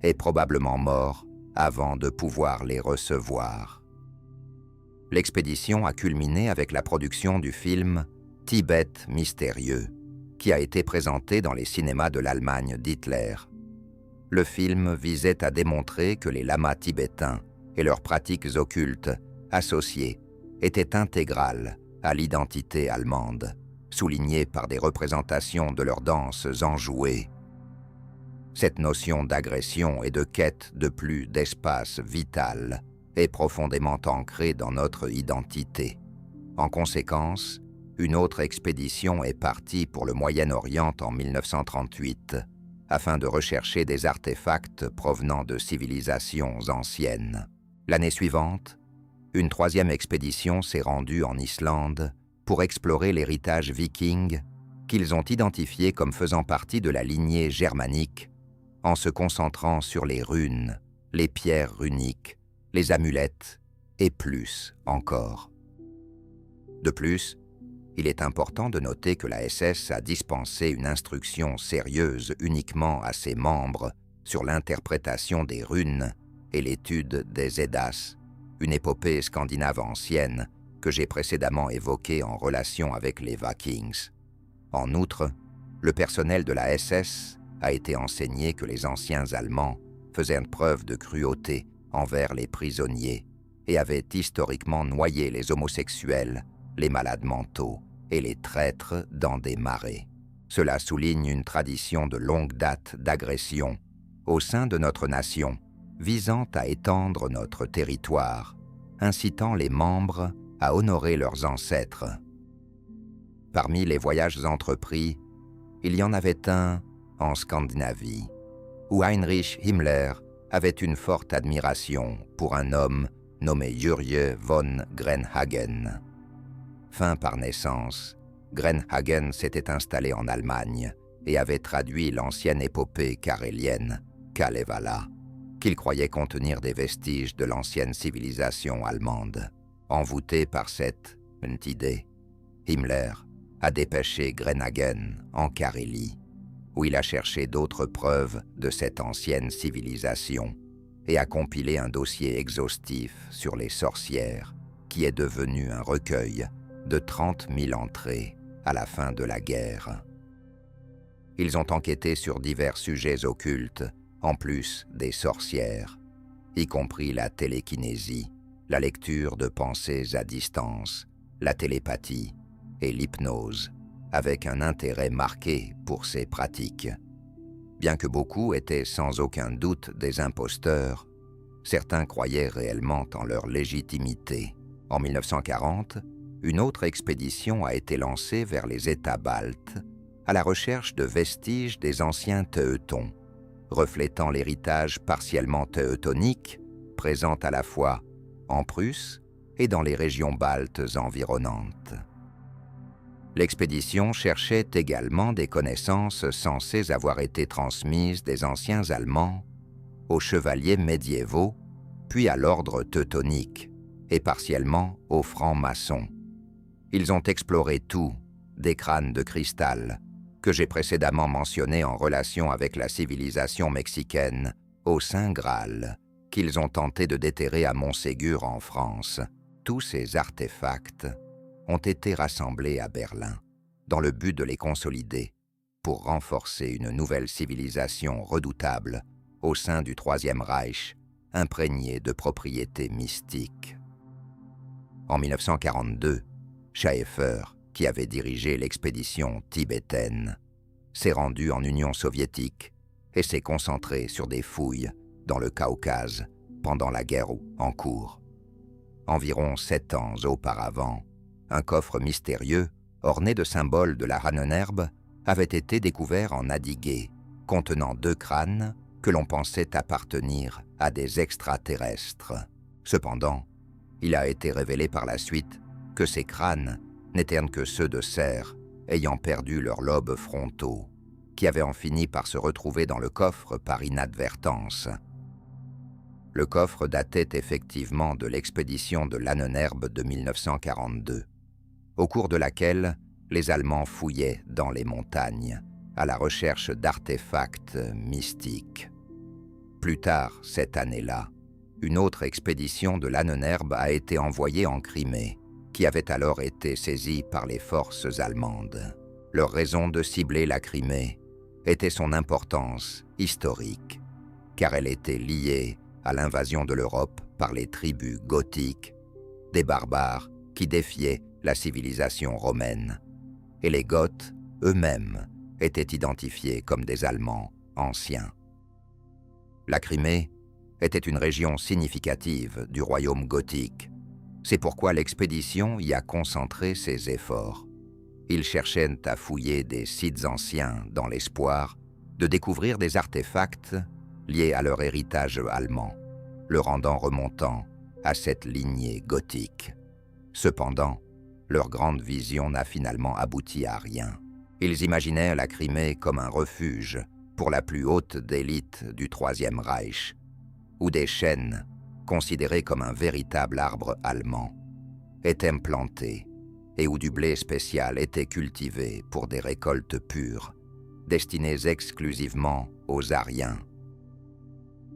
est probablement mort avant de pouvoir les recevoir. L'expédition a culminé avec la production du film « Tibet mystérieux », qui a été présenté dans les cinémas de l'Allemagne d'Hitler. Le film visait à démontrer que les lamas tibétains et leurs pratiques occultes associées étaient intégrales à l'identité allemande, soulignées par des représentations de leurs danses enjouées. Cette notion d'agression et de quête de plus d'espace vital est profondément ancrée dans notre identité. En conséquence, une autre expédition est partie pour le Moyen-Orient en 1938, afin de rechercher des artefacts provenant de civilisations anciennes. L'année suivante, une troisième expédition s'est rendue en Islande pour explorer l'héritage viking qu'ils ont identifié comme faisant partie de la lignée germanique en se concentrant sur les runes, les pierres runiques, les amulettes et plus encore. De plus, il est important de noter que la SS a dispensé une instruction sérieuse uniquement à ses membres sur l'interprétation des runes et l'étude des Eddas, une épopée scandinave ancienne que j'ai précédemment évoquée en relation avec les Vikings. En outre, le personnel de la SS a été enseigné que les anciens Allemands faisaient preuve de cruauté envers les prisonniers et avaient historiquement noyé les homosexuels, les malades mentaux et les traîtres dans des marais. Cela souligne une tradition de longue date d'agression au sein de notre nation, visant à étendre notre territoire, incitant les membres à honorer leurs ancêtres. Parmi les voyages entrepris, il y en avait un en Scandinavie, où Heinrich Himmler avait une forte admiration pour un homme nommé Jurje von Grenhagen. Fin par naissance, Grenhagen s'était installé en Allemagne et avait traduit l'ancienne épopée carélienne, Kalevala, qu'il croyait contenir des vestiges de l'ancienne civilisation allemande. Envoûté par cette idée, Himmler a dépêché Grenhagen en Carélie, où il a cherché d'autres preuves de cette ancienne civilisation et a compilé un dossier exhaustif sur les sorcières, qui est devenu un recueil de 30 000 entrées à la fin de la guerre. Ils ont enquêté sur divers sujets occultes, en plus des sorcières, y compris la télékinésie la lecture de pensées à distance, la télépathie et l'hypnose, avec un intérêt marqué pour ces pratiques. Bien que beaucoup étaient sans aucun doute des imposteurs, certains croyaient réellement en leur légitimité. En 1940, une autre expédition a été lancée vers les États baltes à la recherche de vestiges des anciens Teutons, reflétant l'héritage partiellement teutonique présent à la fois en Prusse et dans les régions baltes environnantes. L'expédition cherchait également des connaissances censées avoir été transmises des anciens Allemands aux chevaliers médiévaux, puis à l'ordre teutonique et partiellement aux francs-maçons. Ils ont exploré tout, des crânes de cristal, que j'ai précédemment mentionnés en relation avec la civilisation mexicaine, au Saint Graal, qu'ils ont tenté de déterrer à Montségur en France. Tous ces artefacts ont été rassemblés à Berlin, dans le but de les consolider, pour renforcer une nouvelle civilisation redoutable au sein du Troisième Reich, imprégnée de propriétés mystiques. En 1942, Schaeffer, qui avait dirigé l'expédition tibétaine, s'est rendu en Union soviétique et s'est concentré sur des fouilles dans le Caucase pendant la guerre en cours. Environ 7 ans auparavant, un coffre mystérieux, orné de symboles de la Ranenherbe, avait été découvert en Adigé, contenant 2 crânes que l'on pensait appartenir à des extraterrestres. Cependant, il a été révélé par la suite que ces crânes n'étaient que ceux de cerfs ayant perdu leurs lobes frontaux, qui avaient en fini par se retrouver dans le coffre par inadvertance. Le coffre datait effectivement de l'expédition de Lahnenerbe de 1942, au cours de laquelle les Allemands fouillaient dans les montagnes à la recherche d'artefacts mystiques. Plus tard, cette année-là, une autre expédition de Lahnenerbe a été envoyée en Crimée, qui avait alors été saisie par les forces allemandes. Leur raison de cibler la Crimée était son importance historique, car elle était liée à l'invasion de l'Europe par les tribus gothiques, des barbares qui défiaient la civilisation romaine, et les Goths eux-mêmes étaient identifiés comme des Allemands anciens. La Crimée était une région significative du royaume gothique. C'est pourquoi l'expédition y a concentré ses efforts. Ils cherchaient à fouiller des sites anciens dans l'espoir de découvrir des artefacts liés à leur héritage allemand, le rendant remontant à cette lignée gothique. Cependant, leur grande vision n'a finalement abouti à rien. Ils imaginaient la Crimée comme un refuge pour la plus haute élite du Troisième Reich, où des chênes, considérés comme un véritable arbre allemand, étaient plantés et où du blé spécial était cultivé pour des récoltes pures, destinées exclusivement aux Aryens.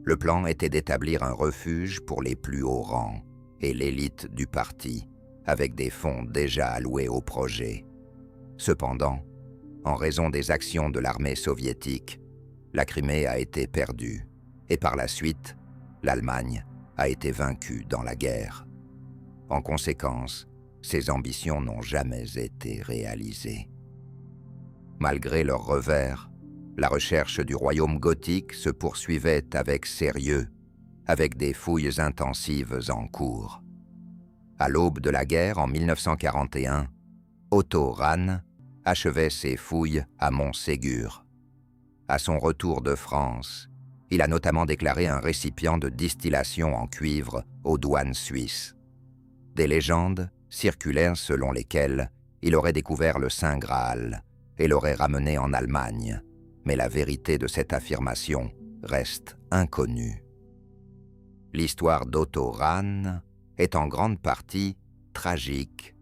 Le plan était d'établir un refuge pour les plus hauts rangs et l'élite du parti, avec des fonds déjà alloués au projet. Cependant, en raison des actions de l'armée soviétique, la Crimée a été perdue et par la suite, l'Allemagne a été vaincue dans la guerre. En conséquence, ces ambitions n'ont jamais été réalisées. Malgré leurs revers, la recherche du royaume gothique se poursuivait avec sérieux, avec des fouilles intensives en cours. À l'aube de la guerre en 1941, Otto Rahn achevait ses fouilles à Montségur. À son retour de France, il a notamment déclaré un récipient de distillation en cuivre aux douanes suisses. Des légendes circulaient selon lesquelles il aurait découvert le Saint Graal et l'aurait ramené en Allemagne, mais la vérité de cette affirmation reste inconnue. L'histoire d'Otto Rahn est en grande partie tragique.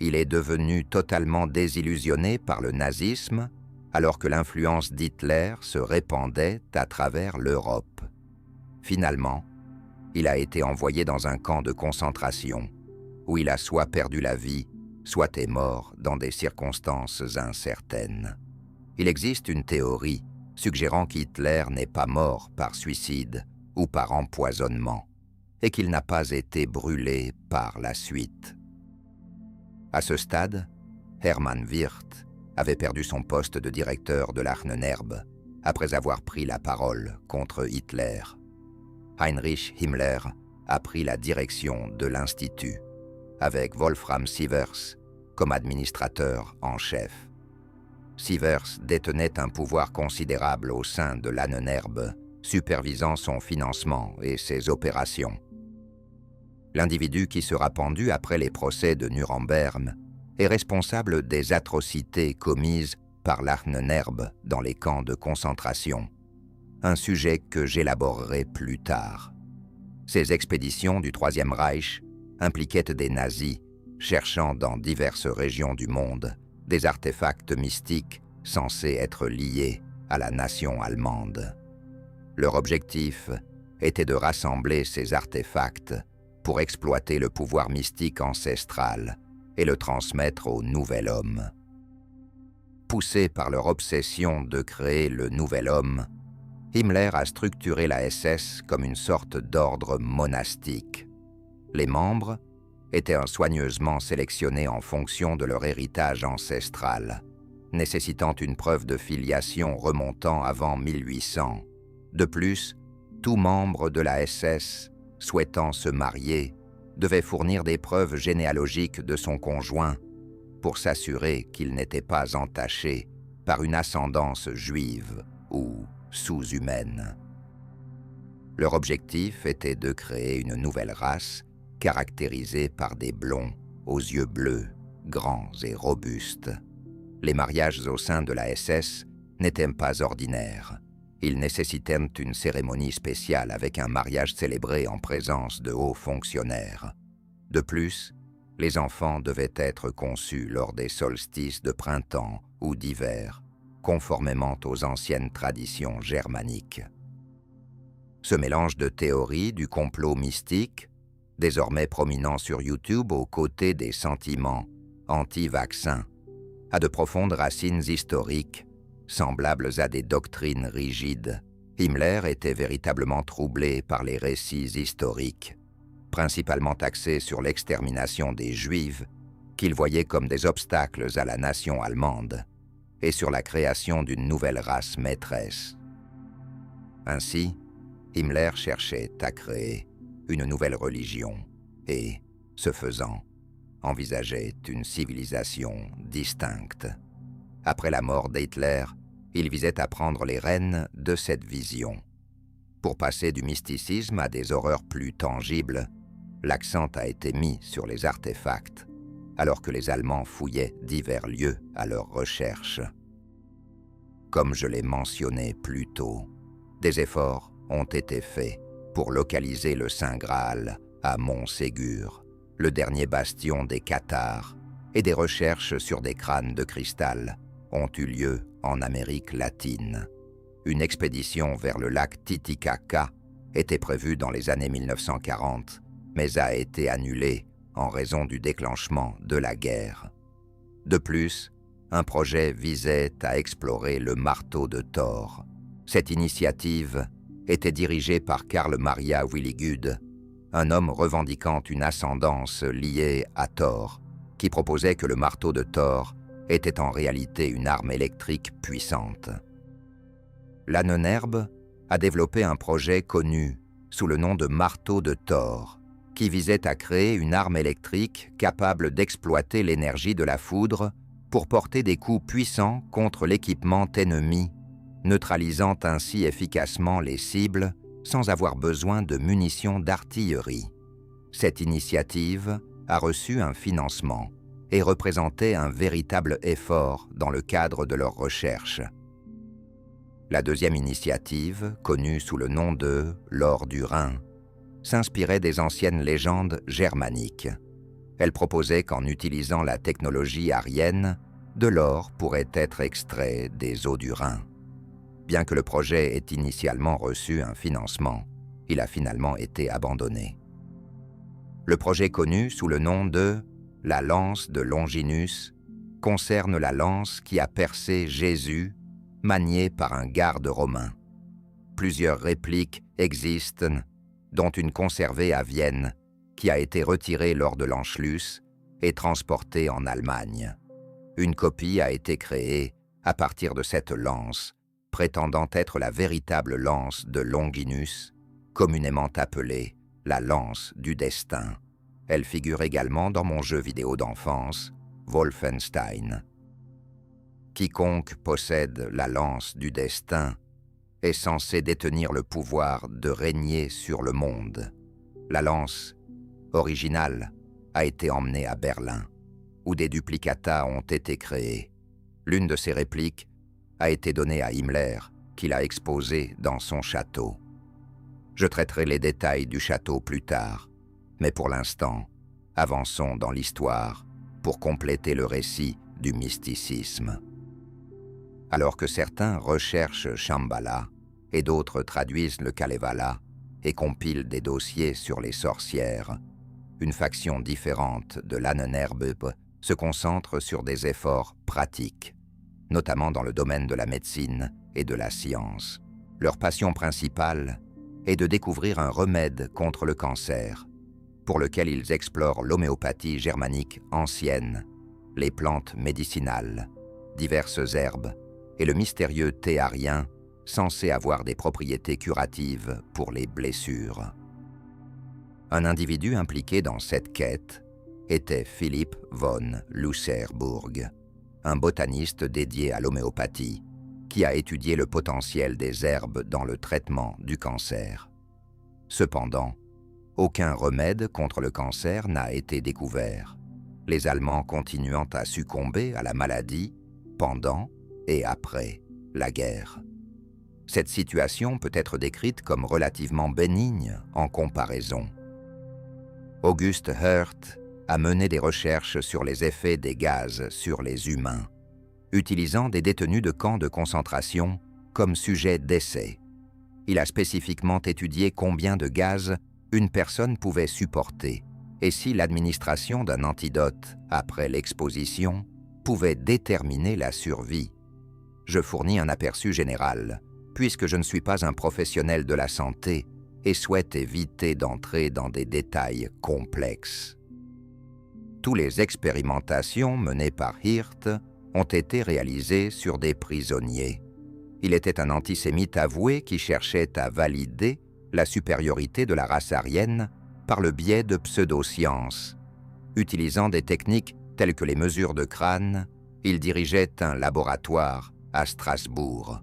Il est devenu totalement désillusionné par le nazisme alors que l'influence d'Hitler se répandait à travers l'Europe. Finalement, il a été envoyé dans un camp de concentration où il a soit perdu la vie, soit est mort dans des circonstances incertaines. Il existe une théorie suggérant qu'Hitler n'est pas mort par suicide ou par empoisonnement, et qu'il n'a pas été brûlé par la suite. À ce stade, Hermann Wirth avait perdu son poste de directeur de l'Ahnenerbe après avoir pris la parole contre Hitler. Heinrich Himmler a pris la direction de l'Institut, avec Wolfram Sievers comme administrateur en chef. Sievers détenait un pouvoir considérable au sein de l'Ahnenerbe, supervisant son financement et ses opérations. L'individu qui sera pendu après les procès de Nuremberg est responsable des atrocités commises par l'Ahnenerbe dans les camps de concentration, un sujet que j'élaborerai plus tard. Ces expéditions du Troisième Reich impliquaient des nazis cherchant dans diverses régions du monde des artefacts mystiques censés être liés à la nation allemande. Leur objectif était de rassembler ces artefacts pour exploiter le pouvoir mystique ancestral et le transmettre au nouvel homme. Poussés par leur obsession de créer le nouvel homme, Himmler a structuré la SS comme une sorte d'ordre monastique. Les membres étaient soigneusement sélectionnés en fonction de leur héritage ancestral, nécessitant une preuve de filiation remontant avant 1800. De plus, tout membre de la SS souhaitant se marier devait fournir des preuves généalogiques de son conjoint pour s'assurer qu'il n'était pas entaché par une ascendance juive ou sous-humaine. Leur objectif était de créer une nouvelle race caractérisée par des blonds aux yeux bleus, grands et robustes. Les mariages au sein de la SS n'étaient pas ordinaires. Ils nécessitaient une cérémonie spéciale avec un mariage célébré en présence de hauts fonctionnaires. De plus, les enfants devaient être conçus lors des solstices de printemps ou d'hiver, conformément aux anciennes traditions germaniques. Ce mélange de théories du complot mystique, désormais prominent sur YouTube aux côtés des sentiments anti-vaccins, a de profondes racines historiques, semblables à des doctrines rigides. Himmler était véritablement troublé par les récits historiques, principalement axés sur l'extermination des Juifs, qu'il voyait comme des obstacles à la nation allemande, et sur la création d'une nouvelle race maîtresse. Ainsi, Himmler cherchait à créer une nouvelle religion et, ce faisant, envisageait une civilisation distincte. Après la mort d'Hitler, il visait à prendre les rênes de cette vision. Pour passer du mysticisme à des horreurs plus tangibles, l'accent a été mis sur les artefacts, alors que les Allemands fouillaient divers lieux à leur recherche. Comme je l'ai mentionné plus tôt, des efforts ont été faits pour localiser le Saint Graal à Montségur, le dernier bastion des Cathares, et des recherches sur des crânes de cristal ont eu lieu en Amérique latine. Une expédition vers le lac Titicaca était prévue dans les années 1940, mais a été annulée en raison du déclenchement de la guerre. De plus, un projet visait à explorer le marteau de Thor. Cette initiative était dirigée par Carl Maria Willigud, un homme revendiquant une ascendance liée à Thor, qui proposait que le marteau de Thor était en réalité une arme électrique puissante. L'Ahnenerbe a développé un projet connu sous le nom de marteau de Thor, qui visait à créer une arme électrique capable d'exploiter l'énergie de la foudre pour porter des coups puissants contre l'équipement ennemi, neutralisant ainsi efficacement les cibles sans avoir besoin de munitions d'artillerie. Cette initiative a reçu un financement et représentait un véritable effort dans le cadre de leurs recherches. La deuxième initiative, connue sous le nom de l'or du Rhin, s'inspirait des anciennes légendes germaniques. Elle proposait qu'en utilisant la technologie aryenne, de l'or pourrait être extrait des eaux du Rhin. Bien que le projet ait initialement reçu un financement, il a finalement été abandonné. Le projet connu sous le nom de la lance de Longinus concerne la lance qui a percé Jésus, maniée par un garde romain. Plusieurs répliques existent dont une conservée à Vienne, qui a été retirée lors de l'Anschluss et transportée en Allemagne. Une copie a été créée à partir de cette lance, prétendant être la véritable lance de Longinus, communément appelée la lance du destin. Elle figure également dans mon jeu vidéo d'enfance, Wolfenstein. Quiconque possède la lance du destin est censé détenir le pouvoir de régner sur le monde. La lance originale a été emmenée à Berlin, où des duplicata ont été créés. L'une de ces répliques a été donnée à Himmler, qui l'a exposée dans son château. Je traiterai les détails du château plus tard, mais pour l'instant, avançons dans l'histoire pour compléter le récit du mysticisme. Alors que certains recherchent Shambhala et d'autres traduisent le Kalevala et compilent des dossiers sur les sorcières, une faction différente de l'Ahnenerbe se concentre sur des efforts pratiques, notamment dans le domaine de la médecine et de la science. Leur passion principale est de découvrir un remède contre le cancer, pour lequel ils explorent l'homéopathie germanique ancienne, les plantes médicinales, diverses herbes et le mystérieux thé arien censé avoir des propriétés curatives pour les blessures. Un individu impliqué dans cette quête était Philipp von Lusserburg, un botaniste dédié à l'homéopathie, qui a étudié le potentiel des herbes dans le traitement du cancer. Cependant, aucun remède contre le cancer n'a été découvert, les Allemands continuant à succomber à la maladie pendant et après la guerre. Cette situation peut être décrite comme relativement bénigne en comparaison. August Hirt a mené des recherches sur les effets des gaz sur les humains, utilisant des détenus de camps de concentration comme sujet d'essai. Il a spécifiquement étudié combien de gaz une personne pouvait supporter et si l'administration d'un antidote après l'exposition pouvait déterminer la survie. Je fournis un aperçu général, puisque je ne suis pas un professionnel de la santé et souhaite éviter d'entrer dans des détails complexes. Toutes les expérimentations menées par Hirt ont été réalisées sur des prisonniers. Il était un antisémite avoué qui cherchait à valider la supériorité de la race aryenne par le biais de pseudosciences. Utilisant des techniques telles que les mesures de crâne, il dirigeait un laboratoire à Strasbourg,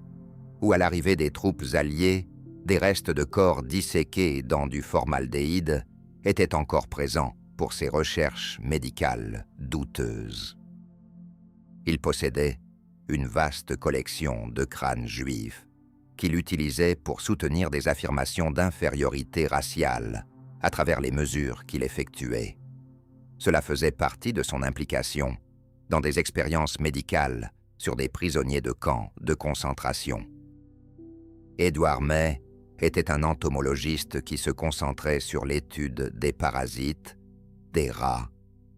où à l'arrivée des troupes alliées, des restes de corps disséqués dans du formaldéhyde étaient encore présents pour ses recherches médicales douteuses. Il possédait une vaste collection de crânes juifs qu'il utilisait pour soutenir des affirmations d'infériorité raciale à travers les mesures qu'il effectuait. Cela faisait partie de son implication dans des expériences médicales sur des prisonniers de camps de concentration. Édouard May était un entomologiste qui se concentrait sur l'étude des parasites, des rats,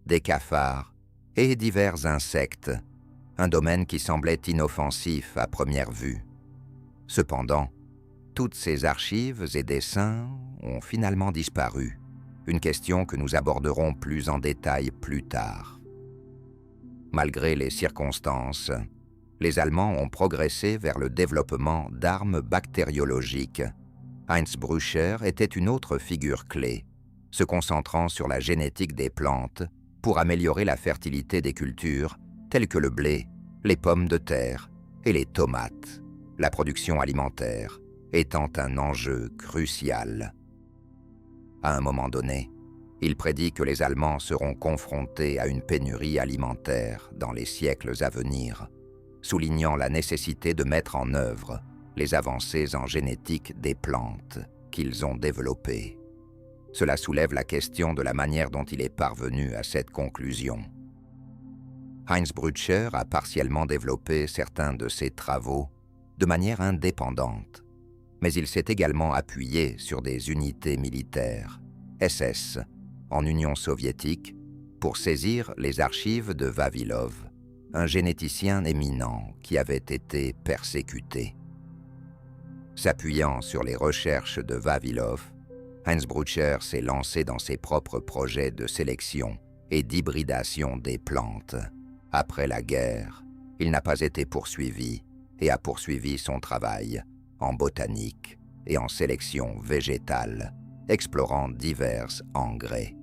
des cafards et divers insectes, un domaine qui semblait inoffensif à première vue. Cependant, toutes ces archives et dessins ont finalement disparu, une question que nous aborderons plus en détail plus tard. Malgré les circonstances, les Allemands ont progressé vers le développement d'armes bactériologiques. Heinz Brücher était une autre figure clé, se concentrant sur la génétique des plantes pour améliorer la fertilité des cultures telles que le blé, les pommes de terre et les tomates, la production alimentaire étant un enjeu crucial. À un moment donné, il prédit que les Allemands seront confrontés à une pénurie alimentaire dans les siècles à venir, soulignant la nécessité de mettre en œuvre les avancées en génétique des plantes qu'ils ont développées. Cela soulève la question de la manière dont il est parvenu à cette conclusion. Heinz Brücher a partiellement développé certains de ses travaux de manière indépendante, mais il s'est également appuyé sur des unités militaires, SS, en Union soviétique, pour saisir les archives de Vavilov, un généticien éminent qui avait été persécuté. S'appuyant sur les recherches de Vavilov, Heinz Brücher s'est lancé dans ses propres projets de sélection et d'hybridation des plantes. Après la guerre, il n'a pas été poursuivi et a poursuivi son travail en botanique et en sélection végétale, explorant divers engrais.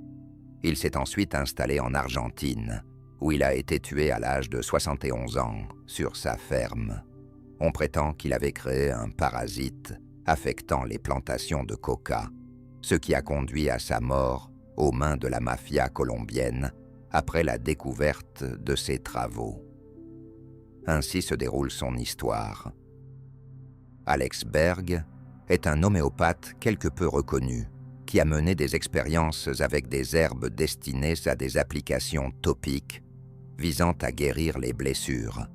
Il s'est ensuite installé en Argentine, où il a été tué à l'âge de 71 ans sur sa ferme. On prétend qu'il avait créé un parasite affectant les plantations de coca, ce qui a conduit à sa mort aux mains de la mafia colombienne après la découverte de ses travaux. Ainsi se déroule son histoire. Alex Berg est un homéopathe quelque peu reconnu qui a mené des expériences avec des herbes destinées à des applications topiques visant à guérir les blessures.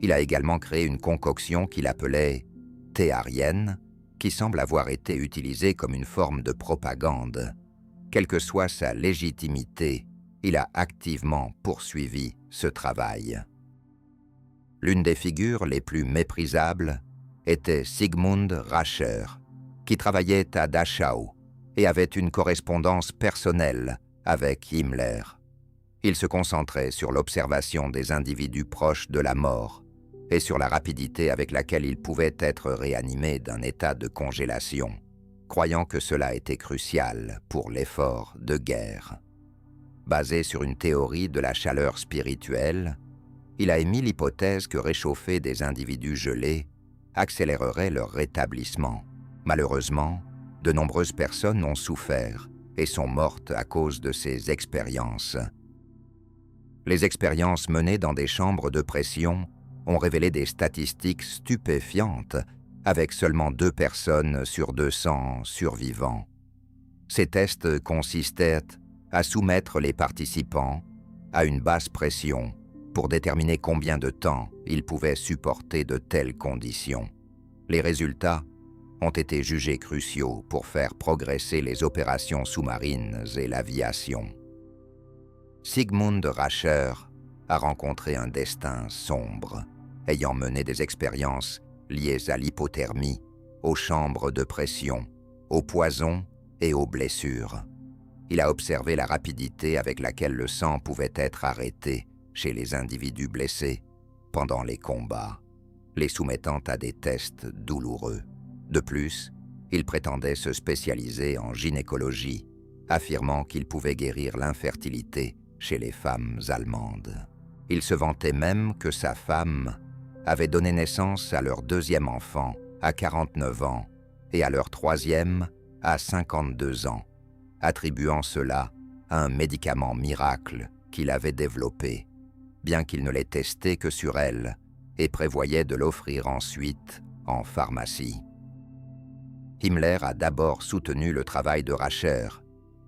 Il a également créé une concoction qu'il appelait « thé arienne » qui semble avoir été utilisée comme une forme de propagande. Quelle que soit sa légitimité, il a activement poursuivi ce travail. L'une des figures les plus méprisables était Sigmund Rascher, qui travaillait à Dachau et avait une correspondance personnelle avec Himmler. Il se concentrait sur l'observation des individus proches de la mort et sur la rapidité avec laquelle ils pouvaient être réanimés d'un état de congélation, croyant que cela était crucial pour l'effort de guerre. Basé sur une théorie de la chaleur spirituelle, il a émis l'hypothèse que réchauffer des individus gelés accélérerait leur rétablissement. Malheureusement, de nombreuses personnes ont souffert et sont mortes à cause de ces expériences. Les expériences menées dans des chambres de pression ont révélé des statistiques stupéfiantes, avec seulement 2 personnes sur 200 survivants. Ces tests consistaient à soumettre les participants à une basse pression pour déterminer combien de temps ils pouvaient supporter de telles conditions. Les résultats ont été jugés cruciaux pour faire progresser les opérations sous-marines et l'aviation. Sigmund Rascher a rencontré un destin sombre, ayant mené des expériences liées à l'hypothermie, aux chambres de pression, aux poisons et aux blessures. Il a observé la rapidité avec laquelle le sang pouvait être arrêté chez les individus blessés pendant les combats, les soumettant à des tests douloureux. De plus, il prétendait se spécialiser en gynécologie, affirmant qu'il pouvait guérir l'infertilité chez les femmes allemandes. Il se vantait même que sa femme avait donné naissance à leur 2e enfant à 49 ans et à leur 3e à 52 ans, attribuant cela à un médicament miracle qu'il avait développé, bien qu'il ne l'ait testé que sur elle et prévoyait de l'offrir ensuite en pharmacie. Himmler a d'abord soutenu le travail de Rascher,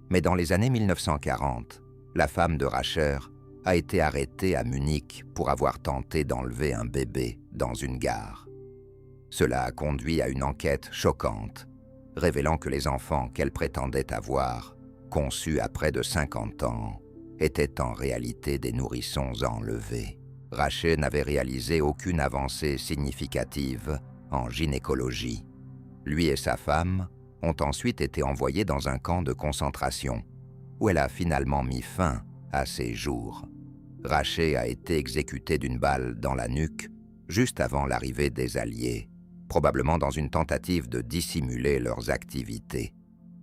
mais dans les années 1940, la femme de Rascher a été arrêtée à Munich pour avoir tenté d'enlever un bébé dans une gare. Cela a conduit à une enquête choquante, révélant que les enfants qu'elle prétendait avoir, conçus à près de 50 ans, étaient en réalité des nourrissons enlevés. Rascher n'avait réalisé aucune avancée significative en gynécologie. Lui et sa femme ont ensuite été envoyés dans un camp de concentration, où elle a finalement mis fin à ses jours. Rascher a été exécuté d'une balle dans la nuque juste avant l'arrivée des Alliés, probablement dans une tentative de dissimuler leurs activités.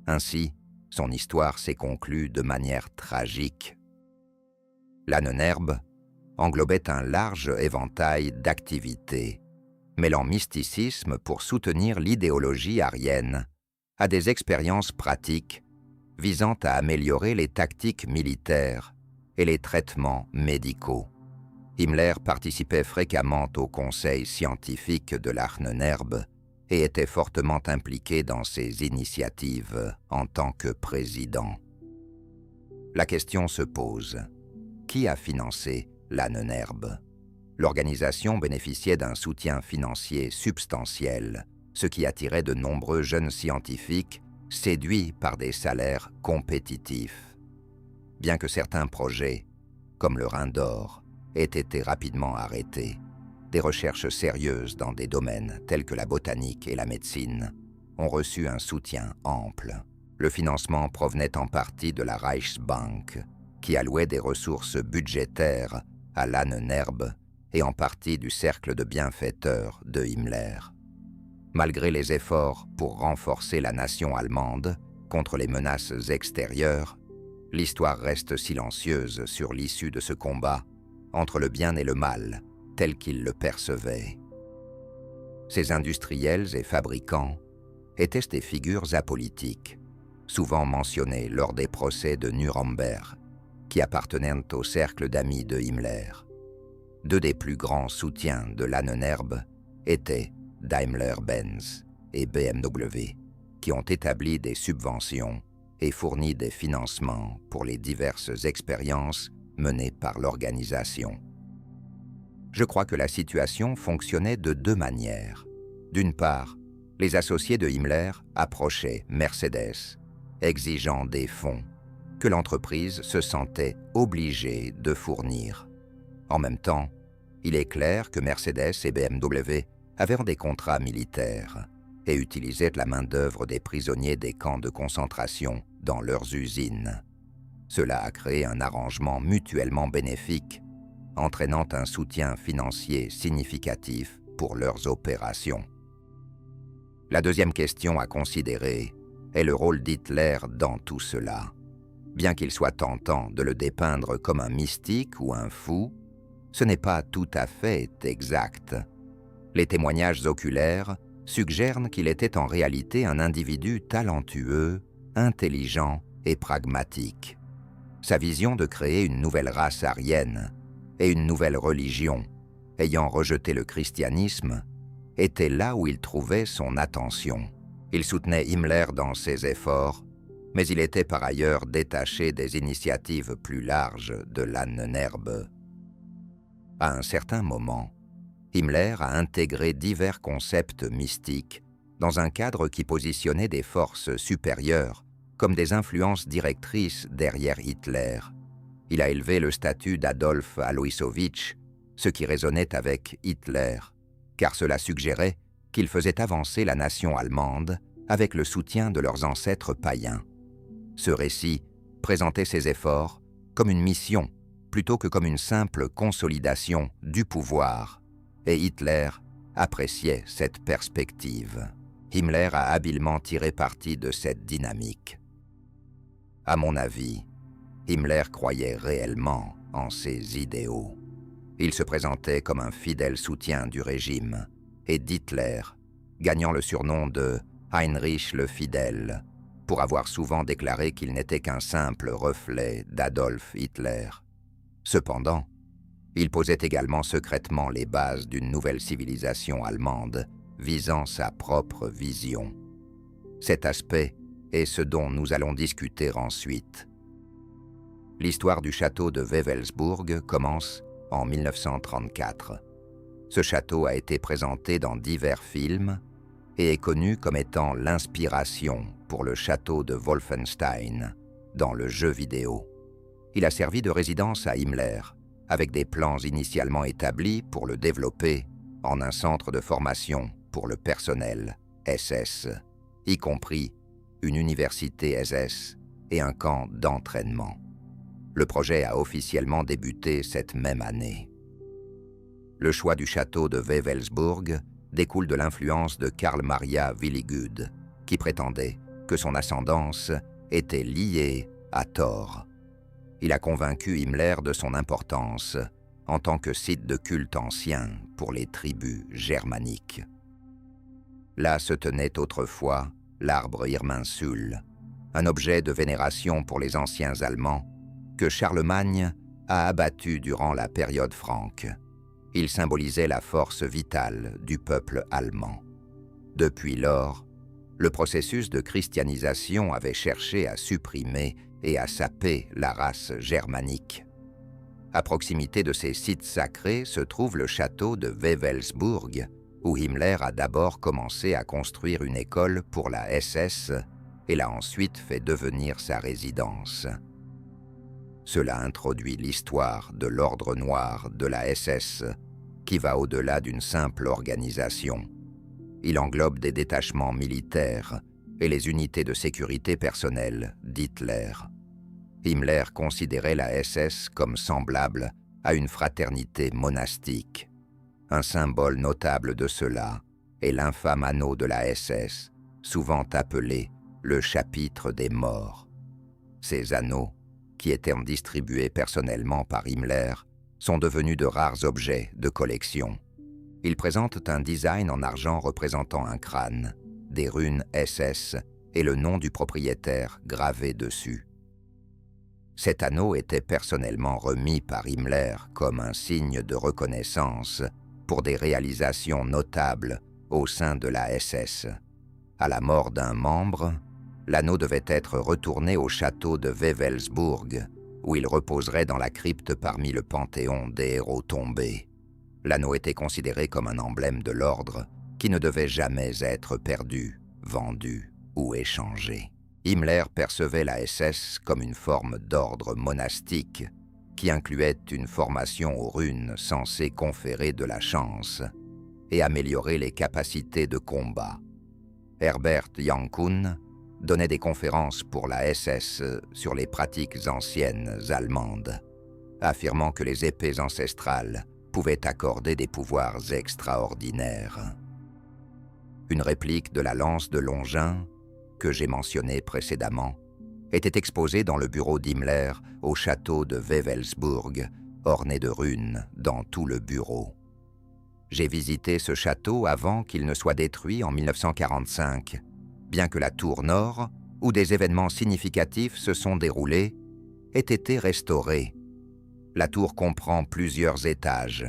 Ainsi, son histoire s'est conclue de manière tragique. L'Ahnenerbe englobait un large éventail d'activités, mêlant mysticisme pour soutenir l'idéologie aryenne à des expériences pratiques visant à améliorer les tactiques militaires et les traitements médicaux. Himmler participait fréquemment au conseil scientifique de l'Ahnenerbe et était fortement impliqué dans ses initiatives en tant que président. La question se pose: qui a financé l'Ahnenerbe? L'organisation bénéficiait d'un soutien financier substantiel, ce qui attirait de nombreux jeunes scientifiques séduits par des salaires compétitifs. Bien que certains projets, comme le Rein d'Or, aient été rapidement arrêtés, des recherches sérieuses dans des domaines tels que la botanique et la médecine ont reçu un soutien ample. Le financement provenait en partie de la Reichsbank, qui allouait des ressources budgétaires à l'Ahnenerbe et en partie du cercle de bienfaiteurs de Himmler. Malgré les efforts pour renforcer la nation allemande contre les menaces extérieures, l'histoire reste silencieuse sur l'issue de ce combat entre le bien et le mal, tel qu'ils le percevaient. Ces industriels et fabricants étaient des figures apolitiques, souvent mentionnées lors des procès de Nuremberg, qui appartenaient au cercle d'amis de Himmler. Deux des plus grands soutiens de l'Ahnenerbe étaient Daimler-Benz et BMW, qui ont établi des subventions et fourni des financements pour les diverses expériences menées par l'organisation. Je crois que la situation fonctionnait de deux manières. D'une part, les associés de Himmler approchaient Mercedes, exigeant des fonds que l'entreprise se sentait obligée de fournir. En même temps, il est clair que Mercedes et BMW avaient des contrats militaires et utilisaient la main-d'œuvre des prisonniers des camps de concentration dans leurs usines. Cela a créé un arrangement mutuellement bénéfique, entraînant un soutien financier significatif pour leurs opérations. La deuxième question à considérer est le rôle d'Hitler dans tout cela. Bien qu'il soit tentant de le dépeindre comme un mystique ou un fou, ce n'est pas tout à fait exact. Les témoignages oculaires suggèrent qu'il était en réalité un individu talentueux, intelligent et pragmatique. Sa vision de créer une nouvelle race aryenne et une nouvelle religion, ayant rejeté le christianisme, était là où il trouvait son attention. Il soutenait Himmler dans ses efforts, mais il était par ailleurs détaché des initiatives plus larges de l'Ahnenerbe. À un certain moment, Himmler a intégré divers concepts mystiques dans un cadre qui positionnait des forces supérieures comme des influences directrices derrière Hitler. Il a élevé le statut d'Adolf Aloisovitch, ce qui résonnait avec Hitler, car cela suggérait qu'il faisait avancer la nation allemande avec le soutien de leurs ancêtres païens. Ce récit présentait ces efforts comme une mission plutôt que comme une simple consolidation du pouvoir, et Hitler appréciait cette perspective. Himmler a habilement tiré parti de cette dynamique. À mon avis, Himmler croyait réellement en ses idéaux. Il se présentait comme un fidèle soutien du régime et d'Hitler, gagnant le surnom de Heinrich le Fidèle, pour avoir souvent déclaré qu'il n'était qu'un simple reflet d'Adolf Hitler. Cependant, il posait également secrètement les bases d'une nouvelle civilisation allemande visant sa propre vision. Cet aspect est ce dont nous allons discuter ensuite. L'histoire du château de Wewelsburg commence en 1934. Ce château a été présenté dans divers films et est connu comme étant l'inspiration pour le château de Wolfenstein dans le jeu vidéo. Il a servi de résidence à Himmler, avec des plans initialement établis pour le développer en un centre de formation pour le personnel SS, y compris une université SS et un camp d'entraînement. Le projet a officiellement débuté cette même année. Le choix du château de Wewelsburg découle de l'influence de Karl Maria Wiligut, qui prétendait que son ascendance était liée à Thor. Il a convaincu Himmler de son importance en tant que site de culte ancien pour les tribus germaniques. Là se tenait autrefois l'arbre Irminsul, un objet de vénération pour les anciens Allemands que Charlemagne a abattu durant la période franque. Il symbolisait la force vitale du peuple allemand. Depuis lors, le processus de christianisation avait cherché à supprimer et à saper la race germanique. À proximité de ces sites sacrés se trouve le château de Wewelsburg, où Himmler a d'abord commencé à construire une école pour la SS et l'a ensuite fait devenir sa résidence. Cela introduit l'histoire de l'ordre noir de la SS, qui va au-delà d'une simple organisation. Il englobe des détachements militaires et les unités de sécurité personnelle d'Hitler. Himmler considérait la SS comme semblable à une fraternité monastique. Un symbole notable de cela est l'infâme anneau de la SS, souvent appelé le chapitre des morts. Ces anneaux, qui étaient distribués personnellement par Himmler, sont devenus de rares objets de collection. Ils présentent un design en argent représentant un crâne, des runes SS et le nom du propriétaire gravé dessus. Cet anneau était personnellement remis par Himmler comme un signe de reconnaissance pour des réalisations notables au sein de la SS. À la mort d'un membre, l'anneau devait être retourné au château de Wewelsburg, où il reposerait dans la crypte parmi le panthéon des héros tombés. L'anneau était considéré comme un emblème de l'ordre qui ne devait jamais être perdu, vendu ou échangé. Himmler percevait la SS comme une forme d'ordre monastique qui incluait une formation aux runes censée conférer de la chance et améliorer les capacités de combat. Herbert Jankun donnait des conférences pour la SS sur les pratiques anciennes allemandes, affirmant que les épées ancestrales pouvaient accorder des pouvoirs extraordinaires. Une réplique de la lance de Longin, que j'ai mentionnée précédemment, était exposée dans le bureau d'Himmler au château de Wewelsburg, orné de runes dans tout le bureau. J'ai visité ce château avant qu'il ne soit détruit en 1945, bien que la tour nord, où des événements significatifs se sont déroulés, ait été restaurée. La tour comprend plusieurs étages.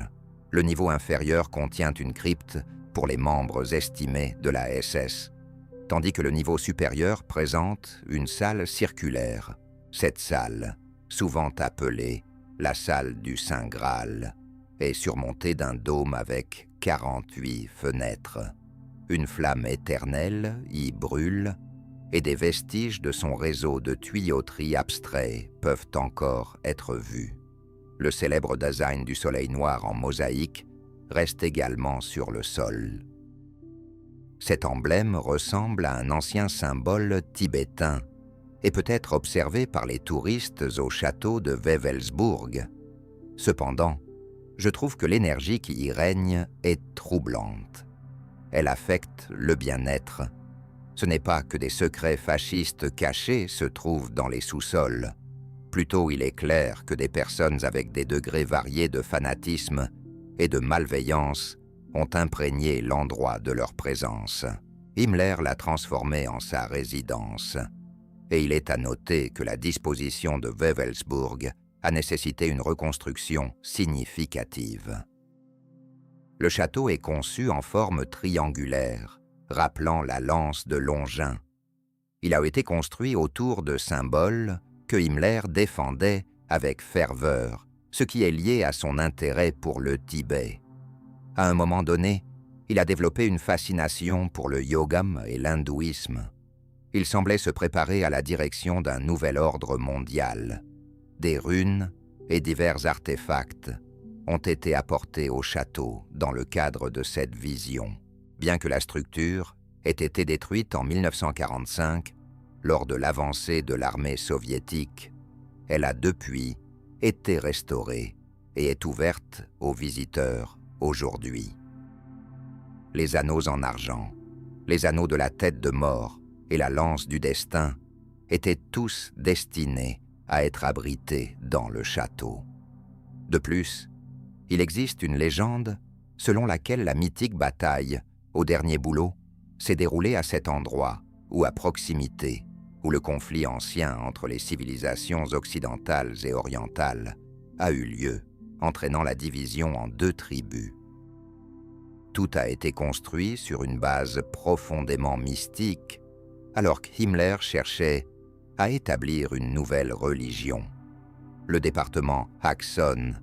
Le niveau inférieur contient une crypte pour les membres estimés de la SS, tandis que le niveau supérieur présente une salle circulaire. Cette salle, souvent appelée la salle du Saint Graal, est surmontée d'un dôme avec 48 fenêtres. Une flamme éternelle y brûle et des vestiges de son réseau de tuyauterie abstrait peuvent encore être vus. Le célèbre design du soleil noir en mosaïque reste également sur le sol. Cet emblème ressemble à un ancien symbole tibétain et peut être observé par les touristes au château de Wewelsburg. Cependant, je trouve que l'énergie qui y règne est troublante. Elle affecte le bien-être. Ce n'est pas que des secrets fascistes cachés se trouvent dans les sous-sols. Plutôt, il est clair que des personnes avec des degrés variés de fanatisme et de malveillance ont imprégné l'endroit de leur présence. Himmler l'a transformé en sa résidence. Et il est à noter que la disposition de Wewelsburg a nécessité une reconstruction significative. Le château est conçu en forme triangulaire, rappelant la lance de Longin. Il a été construit autour de symboles que Himmler défendait avec ferveur, ce qui est lié à son intérêt pour le Tibet. À un moment donné, il a développé une fascination pour le yoga et l'hindouisme. Il semblait se préparer à la direction d'un nouvel ordre mondial. Des runes et divers artefacts ont été apportés au château dans le cadre de cette vision. Bien que la structure ait été détruite en 1945 lors de l'avancée de l'armée soviétique, elle a depuis été restaurée et est ouverte aux visiteurs aujourd'hui. Les anneaux en argent, les anneaux de la tête de mort et la lance du destin étaient tous destinés à être abrités dans le château. De plus, il existe une légende selon laquelle la mythique bataille, au dernier boulot, s'est déroulée à cet endroit ou à proximité, où le conflit ancien entre les civilisations occidentales et orientales a eu lieu, entraînant la division en 2 tribus. Tout a été construit sur une base profondément mystique, alors qu'Himmler cherchait à établir une nouvelle religion. Le département Haxon,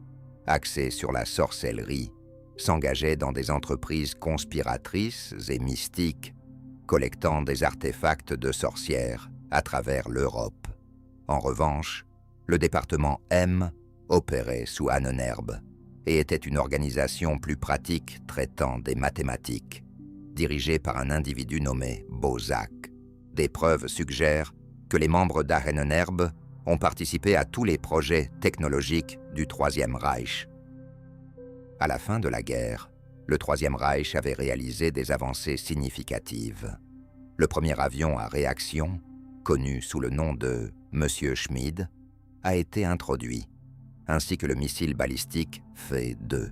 axé sur la sorcellerie, s'engageait dans des entreprises conspiratrices et mystiques, collectant des artefacts de sorcières à travers l'Europe. En revanche, le département M opérait sous Ahnenerbe et était une organisation plus pratique traitant des mathématiques, dirigée par un individu nommé Bozak. Des preuves suggèrent que les membres d'Ahnenerbe ont participé à tous les projets technologiques du Troisième Reich. À la fin de la guerre, le Troisième Reich avait réalisé des avancées significatives. Le premier avion à réaction, connu sous le nom de Monsieur Schmid, a été introduit, ainsi que le missile balistique F-2.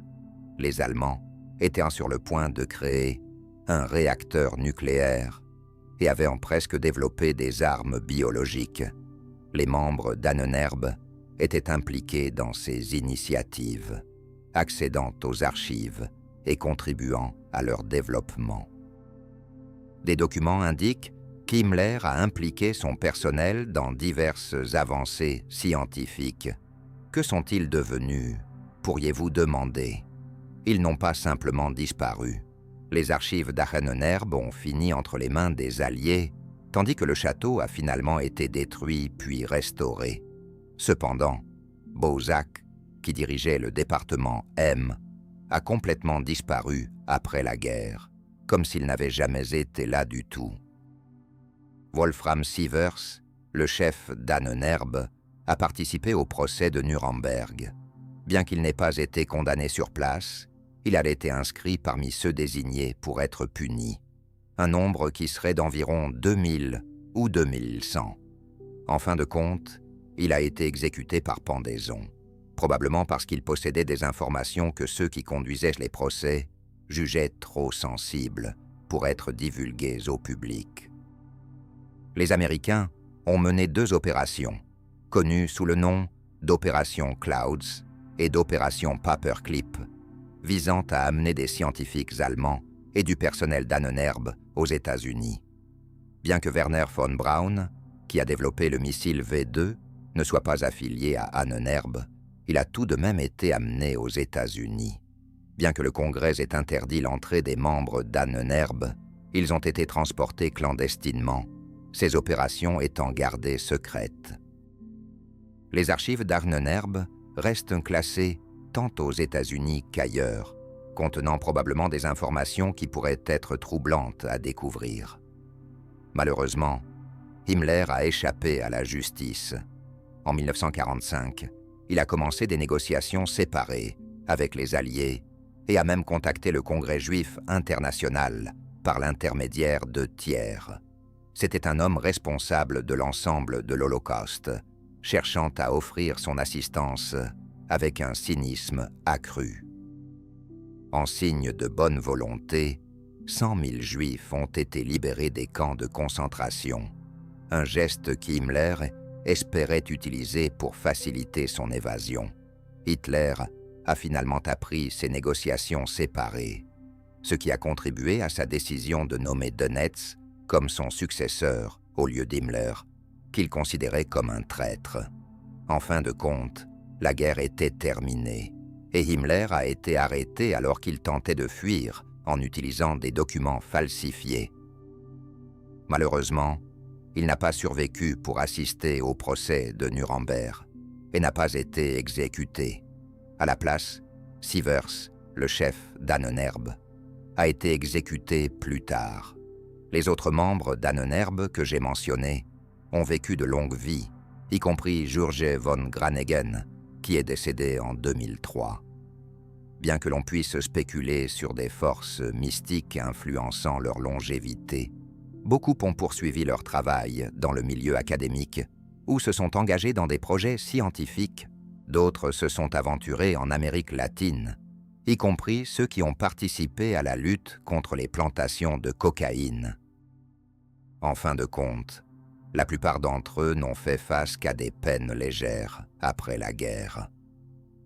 Les Allemands étaient sur le point de créer un réacteur nucléaire et avaient presque développé des armes biologiques. Les membres d'Ahnenerbe étaient impliqués dans ces initiatives, accédant aux archives et contribuant à leur développement. Des documents indiquent qu'Himmler a impliqué son personnel dans diverses avancées scientifiques. Que sont-ils devenus, pourriez-vous demander? Ils n'ont pas simplement disparu. Les archives d'Ahnenerbe ont fini entre les mains des Alliés, tandis que le château a finalement été détruit puis restauré. Cependant, Bozak, qui dirigeait le département M, a complètement disparu après la guerre, comme s'il n'avait jamais été là du tout. Wolfram Sievers, le chef d'Ahnenerbe, a participé au procès de Nuremberg. Bien qu'il n'ait pas été condamné sur place, il a été inscrit parmi ceux désignés pour être puni, un nombre qui serait d'environ 2000 ou 2100. En fin de compte, il a été exécuté par pendaison, probablement parce qu'il possédait des informations que ceux qui conduisaient les procès jugeaient trop sensibles pour être divulguées au public. Les Américains ont mené 2 opérations, connues sous le nom d'opération Clouds et d'opération Paperclip, visant à amener des scientifiques allemands et du personnel d'Ahnenerbe aux États-Unis. Bien que Werner von Braun, qui a développé le missile V2, ne soit pas affilié à Ahnenerbe, il a tout de même été amené aux États-Unis. Bien que le Congrès ait interdit l'entrée des membres d'Ahnenerbe, ils ont été transportés clandestinement, ces opérations étant gardées secrètes. Les archives d'Ahnenerbe restent classées tant aux États-Unis qu'ailleurs, contenant probablement des informations qui pourraient être troublantes à découvrir. Malheureusement, Himmler a échappé à la justice. En 1945, il a commencé des négociations séparées avec les Alliés et a même contacté le Congrès juif international par l'intermédiaire de tiers. C'était un homme responsable de l'ensemble de l'Holocauste, cherchant à offrir son assistance avec un cynisme accru. En signe de bonne volonté, 100 000 Juifs ont été libérés des camps de concentration, un geste qu'Himmler espérait utiliser pour faciliter son évasion. Hitler a finalement appris ces négociations séparées, ce qui a contribué à sa décision de nommer Dönitz comme son successeur au lieu d'Himmler, qu'il considérait comme un traître. En fin de compte, la guerre était terminée, et Himmler a été arrêté alors qu'il tentait de fuir en utilisant des documents falsifiés. Malheureusement, il n'a pas survécu pour assister au procès de Nuremberg et n'a pas été exécuté. À la place, Sievers, le chef d'Ahnenerbe, a été exécuté plus tard. Les autres membres d'Ahnenerbe que j'ai mentionnés ont vécu de longues vies, y compris George von Granegen, qui est décédé en 2003. Bien que l'on puisse spéculer sur des forces mystiques influençant leur longévité, beaucoup ont poursuivi leur travail dans le milieu académique ou se sont engagés dans des projets scientifiques. D'autres se sont aventurés en Amérique latine, y compris ceux qui ont participé à la lutte contre les plantations de cocaïne. En fin de compte, la plupart d'entre eux n'ont fait face qu'à des peines légères après la guerre.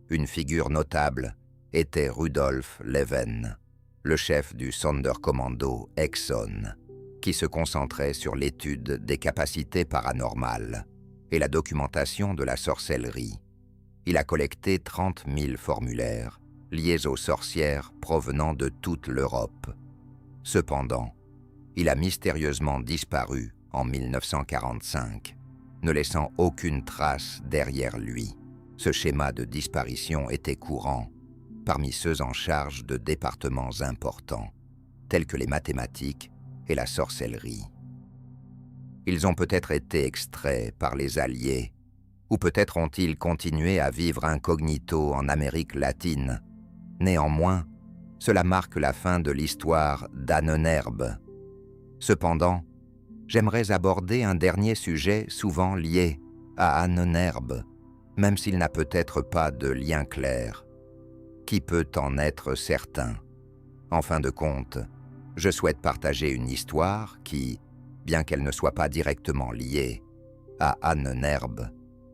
Une figure notable était Rudolf Leven, le chef du Sonderkommando Exxon, qui se concentrait sur l'étude des capacités paranormales et la documentation de la sorcellerie. Il a collecté 30 000 formulaires liés aux sorcières provenant de toute l'Europe. Cependant, il a mystérieusement disparu en 1945, ne laissant aucune trace derrière lui. Ce schéma de disparition était courant parmi ceux en charge de départements importants, tels que les mathématiques et la sorcellerie. Ils ont peut-être été extraits par les Alliés, ou peut-être ont-ils continué à vivre incognito en Amérique latine. Néanmoins, cela marque la fin de l'histoire d'Ahnenerbe. Cependant, j'aimerais aborder un dernier sujet souvent lié à Ahnenerbe, même s'il n'a peut-être pas de lien clair. Qui peut en être certain? En fin de compte, je souhaite partager une histoire qui, bien qu'elle ne soit pas directement liée à Ahnenerbe,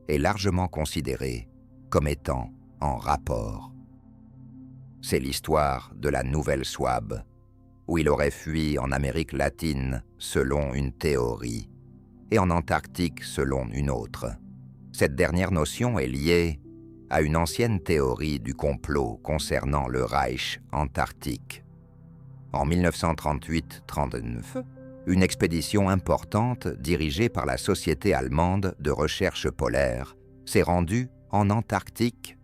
est largement considérée comme étant en rapport. C'est l'histoire de la Nouvelle Souabe, où il aurait fui en Amérique latine selon une théorie, et en Antarctique selon une autre. Cette dernière notion est liée à une ancienne théorie du complot concernant le Reich antarctique. En 1938-39, une expédition importante dirigée par la Société allemande de recherche polaire s'est rendue en Antarctique.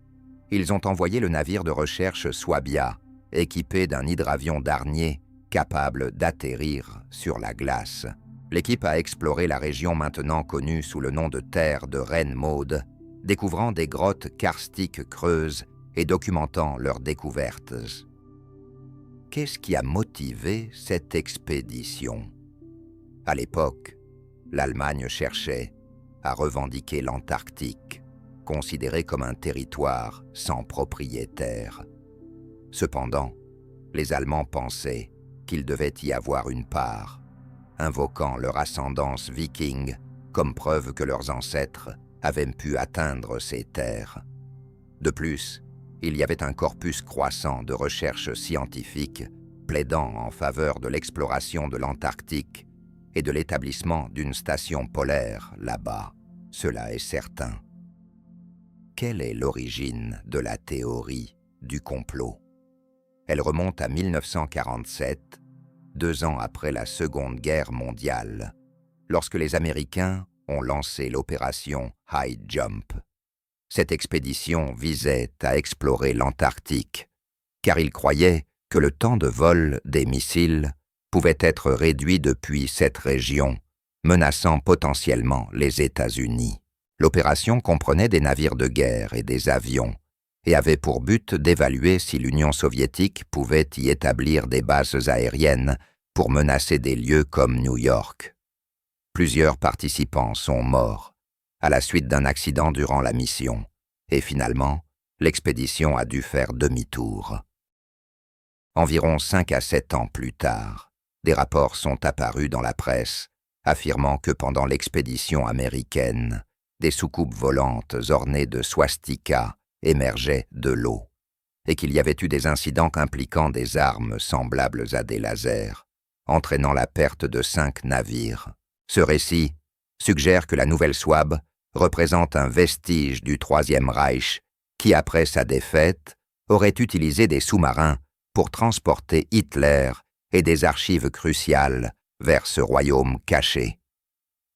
Ils ont envoyé le navire de recherche Swabia, équipé d'un hydravion Darnier capable d'atterrir sur la glace. L'équipe a exploré la région maintenant connue sous le nom de terre de Reine-Maude, découvrant des grottes karstiques creuses et documentant leurs découvertes. Qu'est-ce qui a motivé cette expédition? À l'époque, l'Allemagne cherchait à revendiquer l'Antarctique, considéré comme un territoire sans propriétaire. Cependant, les Allemands pensaient qu'il devait y avoir une part, invoquant leur ascendance viking comme preuve que leurs ancêtres avaient pu atteindre ces terres. De plus, il y avait un corpus croissant de recherches scientifiques plaidant en faveur de l'exploration de l'Antarctique et de l'établissement d'une station polaire là-bas. Cela est certain. Quelle est l'origine de la théorie du complot? Elle remonte à 1947, 2 ans après la Seconde Guerre mondiale, lorsque les Américains ont lancé l'opération High Jump. Cette expédition visait à explorer l'Antarctique, car ils croyaient que le temps de vol des missiles pouvait être réduit depuis cette région, menaçant potentiellement les États-Unis. L'opération comprenait des navires de guerre et des avions, et avait pour but d'évaluer si l'Union soviétique pouvait y établir des bases aériennes pour menacer des lieux comme New York. Plusieurs participants sont morts à la suite d'un accident durant la mission, et finalement, l'expédition a dû faire demi-tour. Environ 5 à 7 ans plus tard, des rapports sont apparus dans la presse affirmant que pendant l'expédition américaine, des soucoupes volantes ornées de swastikas émergeaient de l'eau, et qu'il y avait eu des incidents impliquant des armes semblables à des lasers, entraînant la perte de 5 navires. Ce récit suggère que la Nouvelle Souabe représente un vestige du Troisième Reich qui, après sa défaite, aurait utilisé des sous-marins pour transporter Hitler et des archives cruciales vers ce royaume caché.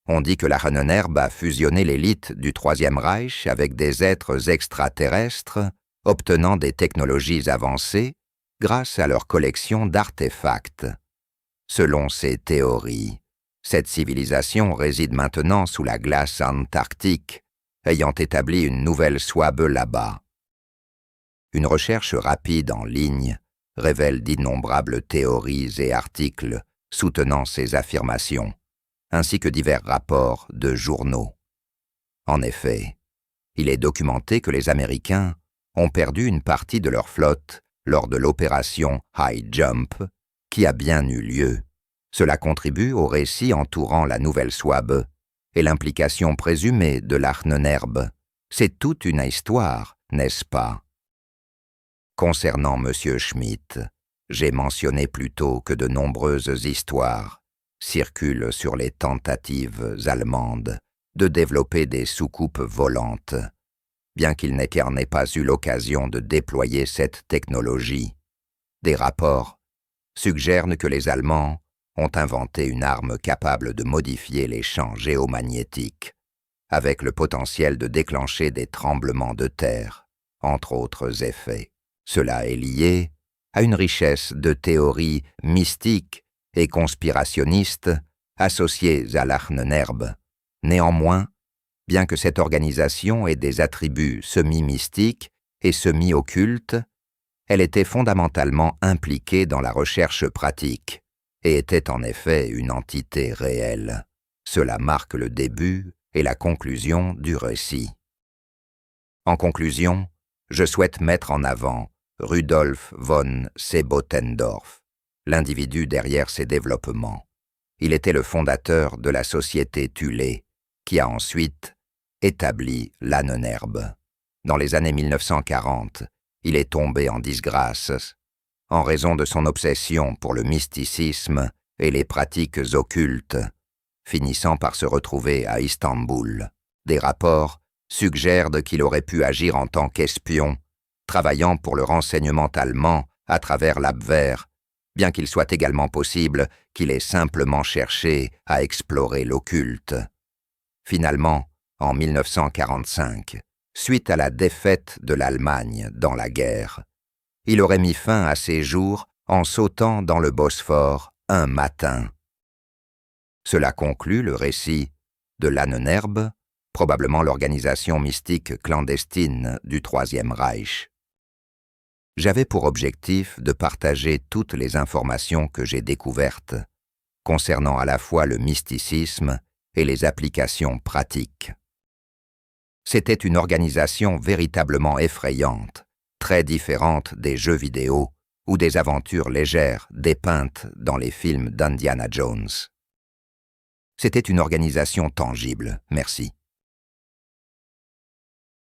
On dit que la Ahnenerbe a fusionné l'élite du Troisième Reich avec des êtres extraterrestres, obtenant des technologies avancées grâce à leur collection d'artefacts. Selon ces théories, cette civilisation réside maintenant sous la glace antarctique, ayant établi une nouvelle Souabe là-bas. Une recherche rapide en ligne révèle d'innombrables théories et articles soutenant ces affirmations, ainsi que divers rapports de journaux. En effet, il est documenté que les Américains ont perdu une partie de leur flotte lors de l'opération High Jump, qui a bien eu lieu. Cela contribue au récit entourant la Nouvelle Souabe et l'implication présumée de l'Ahnenerbe. C'est toute une histoire, n'est-ce pas? Concernant M. Schmitt, j'ai mentionné plus tôt que de nombreuses histoires circulent sur les tentatives allemandes de développer des soucoupes volantes, bien qu'il n'ait pas eu l'occasion de déployer cette technologie. Des rapports suggèrent que les Allemands ont inventé une arme capable de modifier les champs géomagnétiques, avec le potentiel de déclencher des tremblements de terre, entre autres effets. Cela est lié à une richesse de théories mystiques et conspirationnistes associés à l'Ahnenerbe. Néanmoins, bien que cette organisation ait des attributs semi-mystiques et semi-occultes, elle était fondamentalement impliquée dans la recherche pratique et était en effet une entité réelle. Cela marque le début et la conclusion du récit. En conclusion, je souhaite mettre en avant Rudolf von Sebottendorf, l'individu derrière ces développements. Il était le fondateur de la société Thulé, qui a ensuite établi l'Ahnenerbe. Dans les années 1940, il est tombé en disgrâce en raison de son obsession pour le mysticisme et les pratiques occultes, finissant par se retrouver à Istanbul. Des rapports suggèrent qu'il aurait pu agir en tant qu'espion, travaillant pour le renseignement allemand à travers l'Abwehr, bien qu'il soit également possible qu'il ait simplement cherché à explorer l'occulte. Finalement, en 1945, suite à la défaite de l'Allemagne dans la guerre, il aurait mis fin à ses jours en sautant dans le Bosphore un matin. Cela conclut le récit de l'Ahnenerbe, probablement l'organisation mystique clandestine du Troisième Reich. J'avais pour objectif de partager toutes les informations que j'ai découvertes concernant à la fois le mysticisme et les applications pratiques. C'était une organisation véritablement effrayante, très différente des jeux vidéo ou des aventures légères dépeintes dans les films d'Indiana Jones. C'était une organisation tangible, merci.